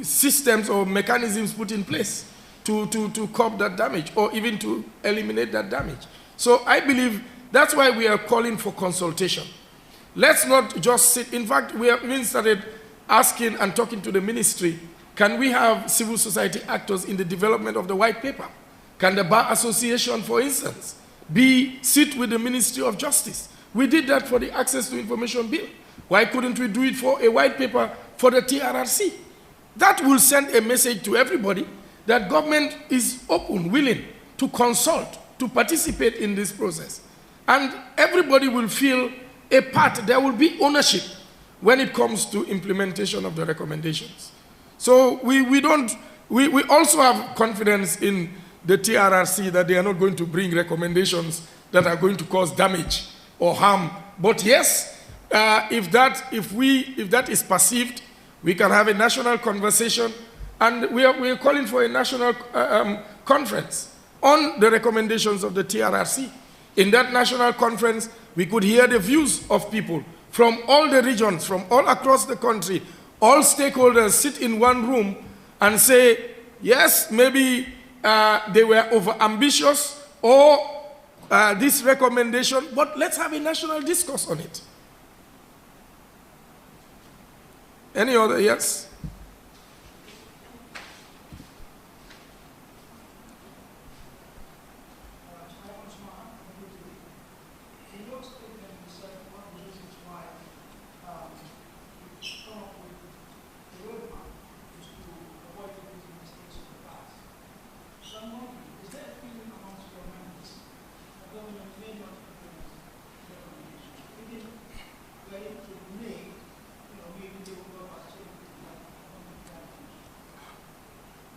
systems or mechanisms put in place to curb that damage or even to eliminate that damage. So I believe that's why we are calling for consultation. Let's not just sit. In fact, we have even started asking and talking to the ministry, can we have civil society actors in the development of the white paper? Can the Bar Association, for instance, sit with the Ministry of Justice? We did that for the Access to Information Bill. Why couldn't we do it for a white paper for the Trrc? That will send a message to everybody that government is open, willing to consult, to participate in this process. And everybody will feel a part. There will be ownership when it comes to implementation of the recommendations. So we also have confidence in the Trrc that they are not going to bring recommendations that are going to cause damage or harm. But yes, if that is perceived, we can have a national conversation, and we are calling for a national conference on the recommendations of the Trrc. In that national conference, we could hear the views of people from all the regions, from all across the country. All stakeholders sit in one room and say, yes, maybe they were over-ambitious or this recommendation, but let's have a national discourse on it. Any other? Yes?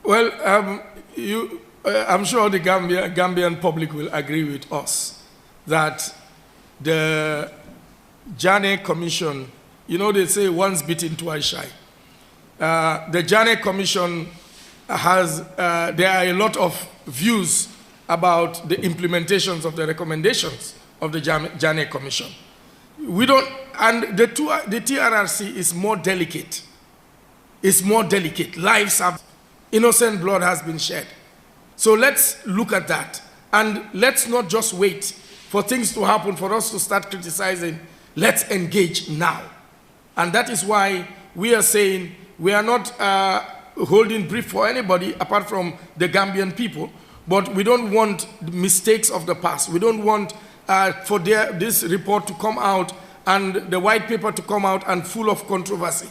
Well, I'm sure the Gambian public will agree with us that the Janneh Commission, you know, they say once bitten, twice shy. The Janneh Commission has, there are a lot of views about the implementations of the recommendations of the Janneh Commission. We don't, and the Trrc is more delicate. It's more delicate. Lives have, innocent blood has been shed. So let's look at that. And let's not just wait for things to happen for us to start criticizing. Let's engage now. And that is why we are saying we are not holding brief for anybody apart from the Gambian people, but we don't want mistakes of the past. We don't want for this report to come out and the white paper to come out and full of controversy.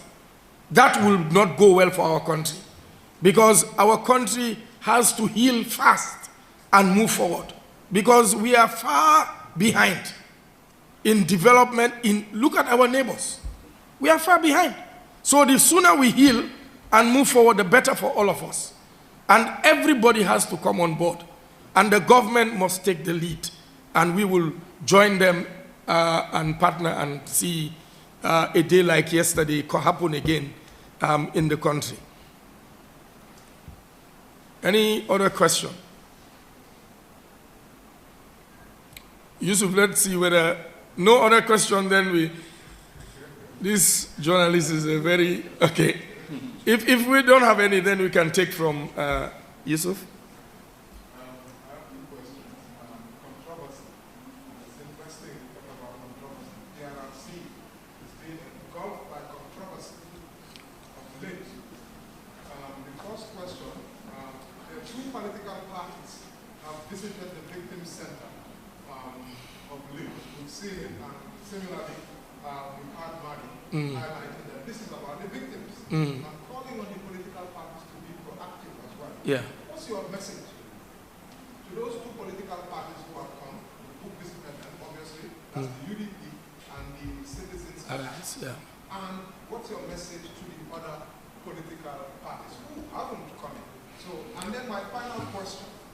That will not go well for our country, because our country has to heal fast and move forward, because we are far behind in development. Look at our neighbors. We are far behind. So the sooner we heal and move forward, the better for all of us. And everybody has to come on board. And the government must take the lead. And we will join them and partner and see a day like yesterday happen again in the country. Any other question? Yusuf, let's see whether no other question, then this journalist is a very, okay. If we don't have any, then we can take from Yusuf. I have two questions. Controversy. It's interesting to talk about controversy. Trrc is being engulfed by controversy of late. The first question, the two political parties have visited the victim center of Lake. We've seen it, and similarly, we've had Maggie highlighting that this is about the victims. I'm calling on the political parties to be proactive as well. Yeah. What's your message to those two political parties who have come to visit them, obviously, that's the UDP and the Citizens Alliance? Yeah. And what's your message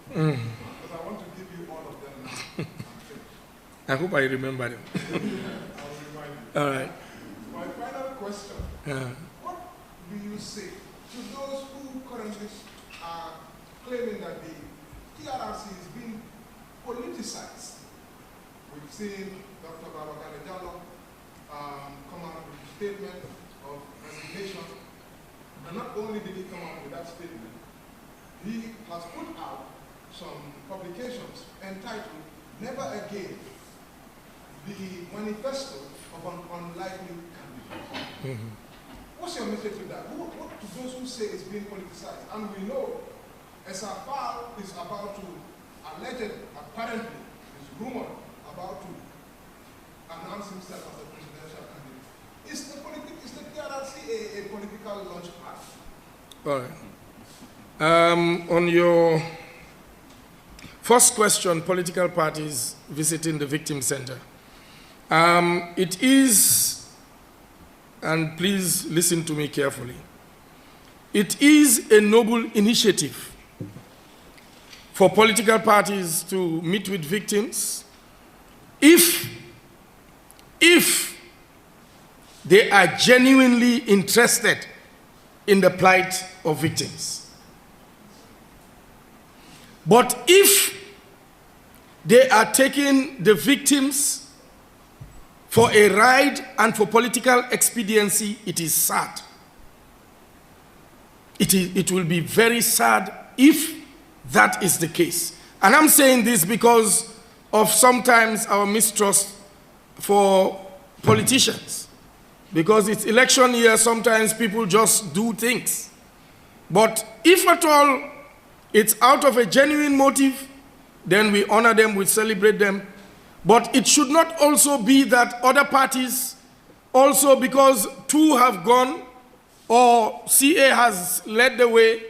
Because I want to give you all of them now. I hope I remember them. I'll remind you. All right. My final question, what do you say to those who currently are claiming that the TRRC is being politicized? We've seen Dr. Babagale Jallow come out with a statement of resignation. And not only did he come out with that statement, he has put out some publications entitled Never Again, the manifesto of an unlikely candidate. What's your message to that? What to those who say it's being politicized? And we know SFR is about to, apparently, is rumored about to announce himself as a presidential candidate. Is the TRRC a political launch pad? All right. On your first question, political parties visiting the victim center. It is, and please listen to me carefully, it is a noble initiative for political parties to meet with victims if they are genuinely interested in the plight of victims. But if they are taking the victims for a ride and for political expediency, it is sad. It will be very sad if that is the case. And I'm saying this because of sometimes our mistrust for politicians. Because it's election year, sometimes people just do things. But if at all it's out of a genuine motive, then we honor them, we celebrate them. But it should not also be that other parties, also because two have gone, or CA has led the way,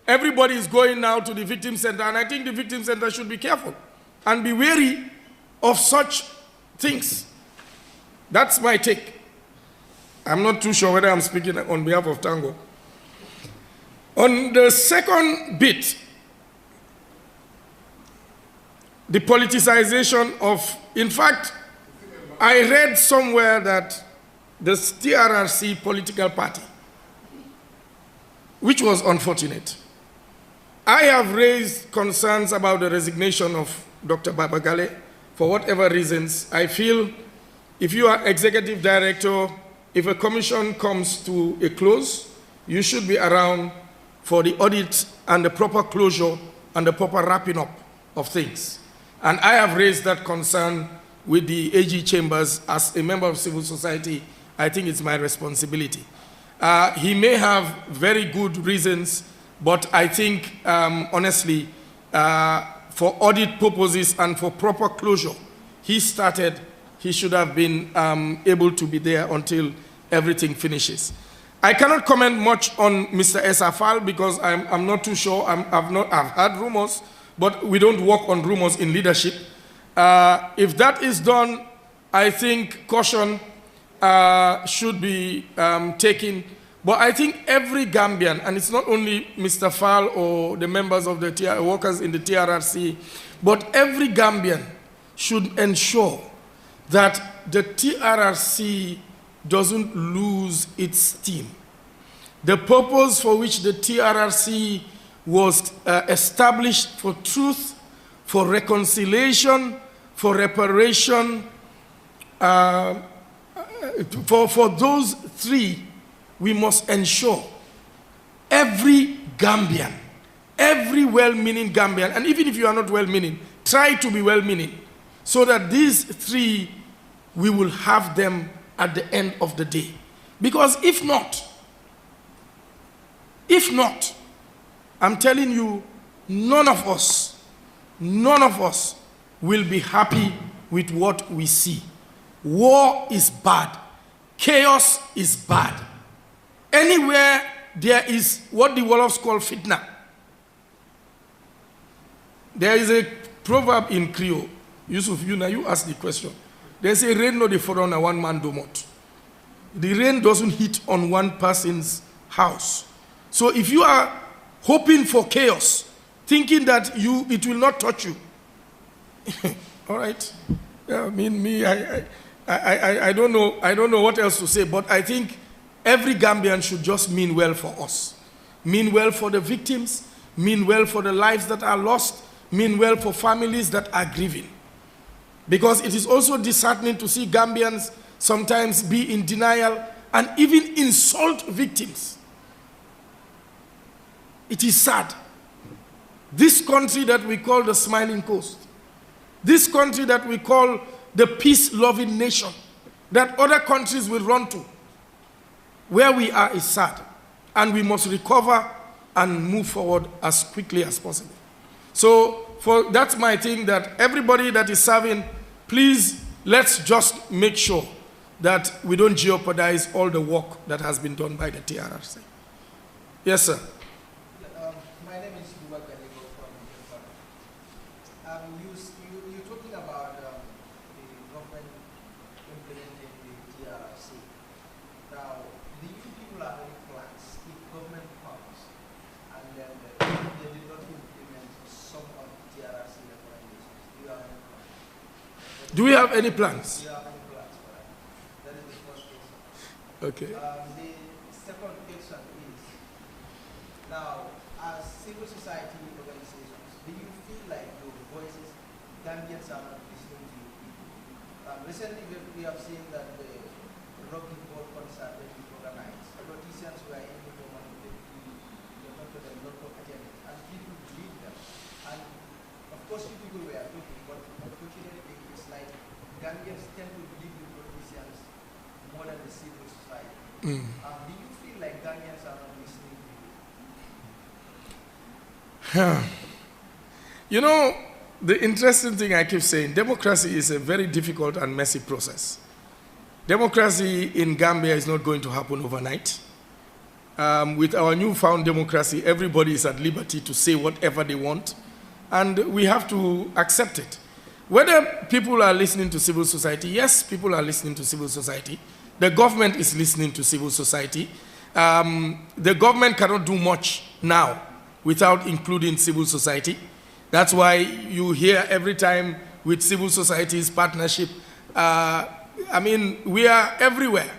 everybody is going now to the victim center. And I think the victim center should be careful and be wary of such things. That's my take. I'm not too sure whether I'm speaking on behalf of Tango. On the second bit, the politicization of, in fact, I read somewhere that the TRRC political party, which was unfortunate. I have raised concerns about the resignation of Dr. Babagale for whatever reasons. I feel if you are executive director, if a commission comes to a close, you should be around for the audit and the proper closure and the proper wrapping up of things. And I have raised that concern with the AG chambers as a member of civil society. I think it's my responsibility. He may have very good reasons, but I think, honestly, for audit purposes and for proper closure, he should have been able to be there until everything finishes. I cannot comment much on Mr. Esafal because I'm not too sure. I've heard rumors, but we don't work on rumors in leadership. If that is done, I think caution should be taken. But I think every Gambian, and it's not only Mr. Fall or the members of the workers in the TRRC, but every Gambian should ensure that the TRRC doesn't lose its steam. The purpose for which the TRRC was established, for truth, for reconciliation, for reparation, for those three, we must ensure every Gambian, every well-meaning Gambian, and even if you are not well-meaning, try to be well-meaning, so that these three, we will have them at the end of the day. Because if not, I'm telling you, none of us will be happy with what we see. War is bad. Chaos is bad. Anywhere there is what the Wolofs call fitna. There is a proverb in Creole. Yusuf, you ask the question. They say rain no dey fall on a one man domot. The rain doesn't hit on one person's house. So if you are hoping for chaos, thinking that it will not touch you. All right. Yeah, I mean, I don't know what else to say, but I think every Gambian should just mean well for us. Mean well for the victims, mean well for the lives that are lost, mean well for families that are grieving. Because it is also disheartening to see Gambians sometimes be in denial and even insult victims. It is sad. This country that we call the Smiling Coast, this country that we call the peace-loving nation, that other countries will run to, where we are is sad. And we must recover and move forward as quickly as possible. So that's my thing, that everybody that is serving, please, let's just make sure that we don't jeopardize all the work that has been done by the TRRC. Yes, sir. My name is from you're talking about the government implementing the TRC. Now, do you people have any plans if government comes and then they did not implement some of the TRC recommendations? Do you have any plans? Do we have any plans? Do you have any plans for that? That is the first question. Okay. The second question is, now, as civil society organizations, do you feel like your voices, Gambians are not listening to you? Recently, we have seen that the Rocky Board concert that we organized, politicians were able to manipulate the local agenda, and people believe them. And of course, people were talking, but unfortunately, it's like Gambians tend to believe the politicians more than the civil society. Do you feel like Gambians are not listening to you? You know, the interesting thing I keep saying, democracy is a very difficult and messy process. Democracy in Gambia is not going to happen overnight. With our newfound democracy, everybody is at liberty to say whatever they want, and we have to accept it. Whether people are listening to civil society, yes, people are listening to civil society. The government is listening to civil society. The government cannot do much now without including civil society. That's why you hear every time with civil society's partnership, I mean, we are everywhere.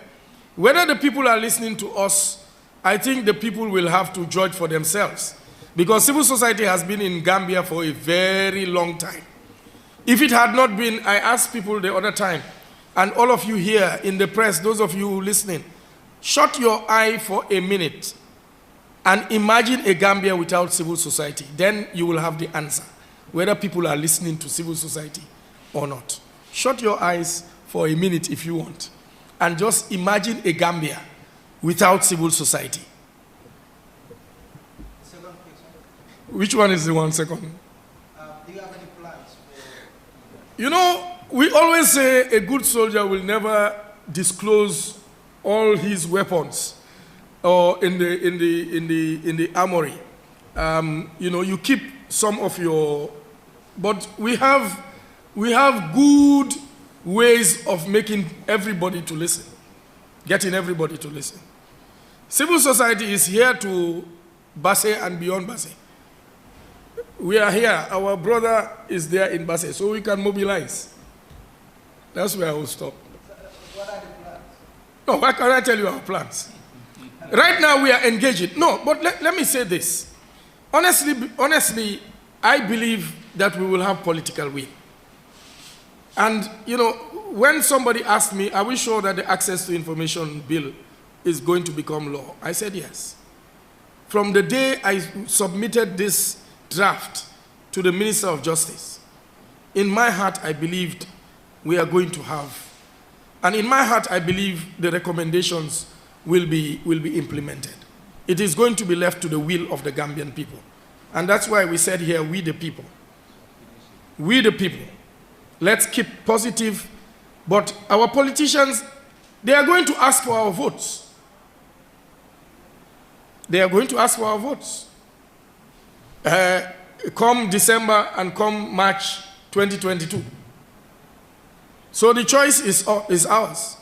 Whether the people are listening to us, I think the people will have to judge for themselves. Because civil society has been in Gambia for a very long time. If it had not been, I asked people the other time, and all of you here in the press, those of you listening, shut your eye for a minute and imagine a Gambia without civil society. Then you will have the answer, whether people are listening to civil society or not. Shut your eyes for a minute if you want, and just imagine a Gambia without civil society. Second question. Which one is the one second? Do you have any plans for? You know, we always say a good soldier will never disclose all his weapons or in the armory. You know, you keep some of your, but we have good ways of making everybody to listen, getting everybody to listen. Civil society is here to Basse and beyond Basse. We are here. Our brother is there in Basse, so we can mobilize. That's where I will stop. What are the plans? No, why can't I tell you our plans? Right now we are engaging. No, but let me say this. Honestly, I believe that we will have political will. And, you know, when somebody asked me, are we sure that the Access to Information Bill is going to become law? I said yes. From the day I submitted this draft to the Minister of Justice, in my heart I believed we are going to have, and in my heart I believe the recommendations will be implemented. It is going to be left to the will of the Gambian people. And that's why we said here, we the people. We the people. Let's keep positive, but our politicians, they are going to ask for our votes. They are going to ask for our votes. Come December and come March 2022. So the choice is ours.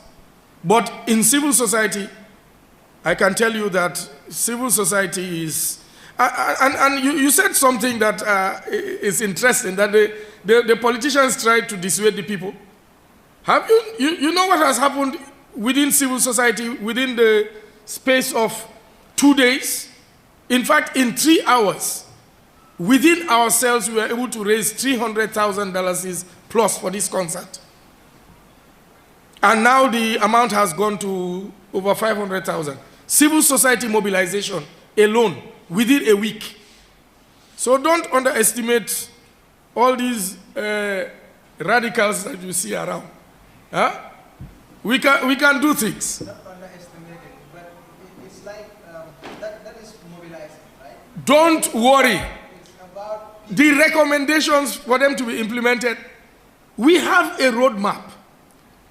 But in civil society, I can tell you that civil society is, And you said something that is interesting, that the politicians try to dissuade the people. Have you know what has happened within civil society within the space of 2 days? In fact, in 3 hours, within ourselves, we were able to raise $300,000 plus for this concert. And now the amount has gone to over 500,000. Civil society mobilization alone within a week. So don't underestimate all these radicals that you see around. Huh? We can do things. Not underestimated, but it's like that is mobilizing, right? Don't worry. It's about The recommendations for them to be implemented, we have a roadmap.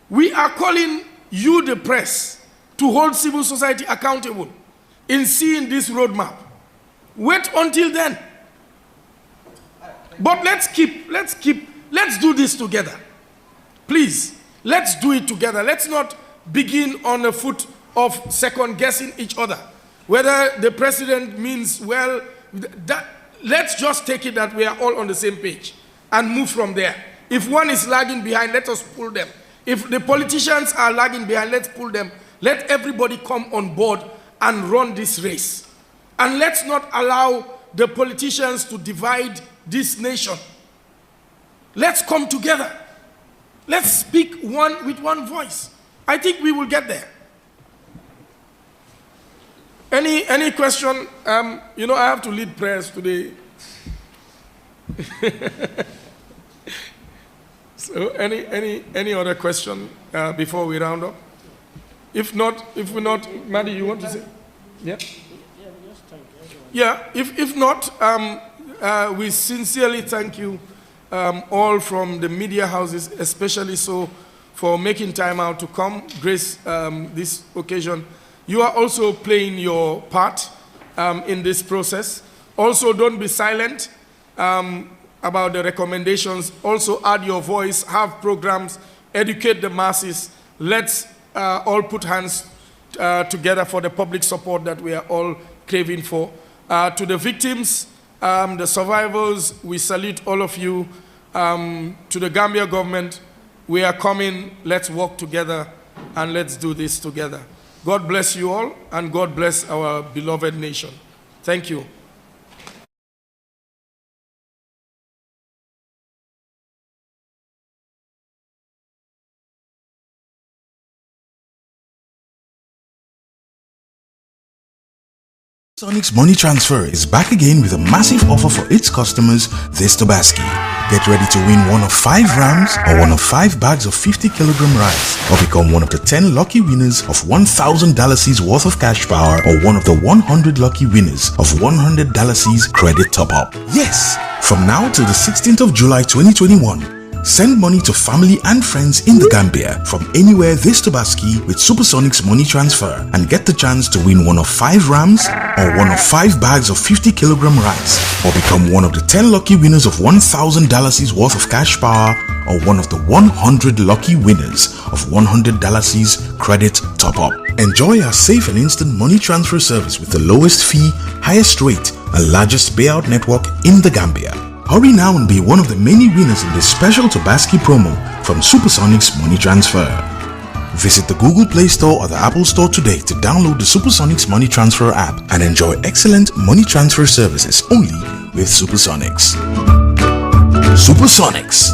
We are calling you, the press, to hold civil society accountable in seeing this roadmap. Wait until then. But let's do this together. Please, let's do it together. Let's not begin on a foot of second guessing each other. Whether the president means well, let's just take it that we are all on the same page and move from there. If one is lagging behind, let us pull them. If the politicians are lagging behind, let's pull them. Let everybody come on board and run this race. And let's not allow the politicians to divide this nation. Let's come together. Let's speak with one voice. I think we will get there. Any question? You know, I have to lead prayers today. So any other question before we round up? If we're not, Maddie, you want to say? Yeah? Yeah, if not, we sincerely thank you all from the media houses, especially so for making time out to come, grace this occasion. You are also playing your part in this process. Also, don't be silent about the recommendations. Also, add your voice, have programs, educate the masses. Let's all put hands together for the public support that we are all craving for. To the victims, the survivors, we salute all of you. To the Gambia government, we are coming. Let's work together and let's do this together. God bless you all, and God bless our beloved nation. Thank you. Supersonics Money Transfer is back again with a massive offer for its customers this Tobaski. Get ready to win one of 5 rams or one of 5 bags of 50-kilogram rice, or become one of the 10 lucky winners of $1,000 worth of cash power, or one of the 100 lucky winners of $100 credit top-up. Yes! From now till the 16th of July 2021, send money to family and friends in the Gambia from anywhere this Tobaski with Supersonics Money Transfer, and get the chance to win one of 5 rams or one of 5 bags of 50-kilogram rice, or become one of the 10 lucky winners of $1,000 worth of cash power, or one of the 100 lucky winners of $100 credit top-up. Enjoy our safe and instant money transfer service with the lowest fee, highest rate, and largest payout network in the Gambia. Hurry now and be one of the many winners in this special Tobaski promo from Supersonics Money Transfer. Visit the Google Play Store or the Apple Store today to download the Supersonics Money Transfer app and enjoy excellent money transfer services only with Supersonics. Supersonics.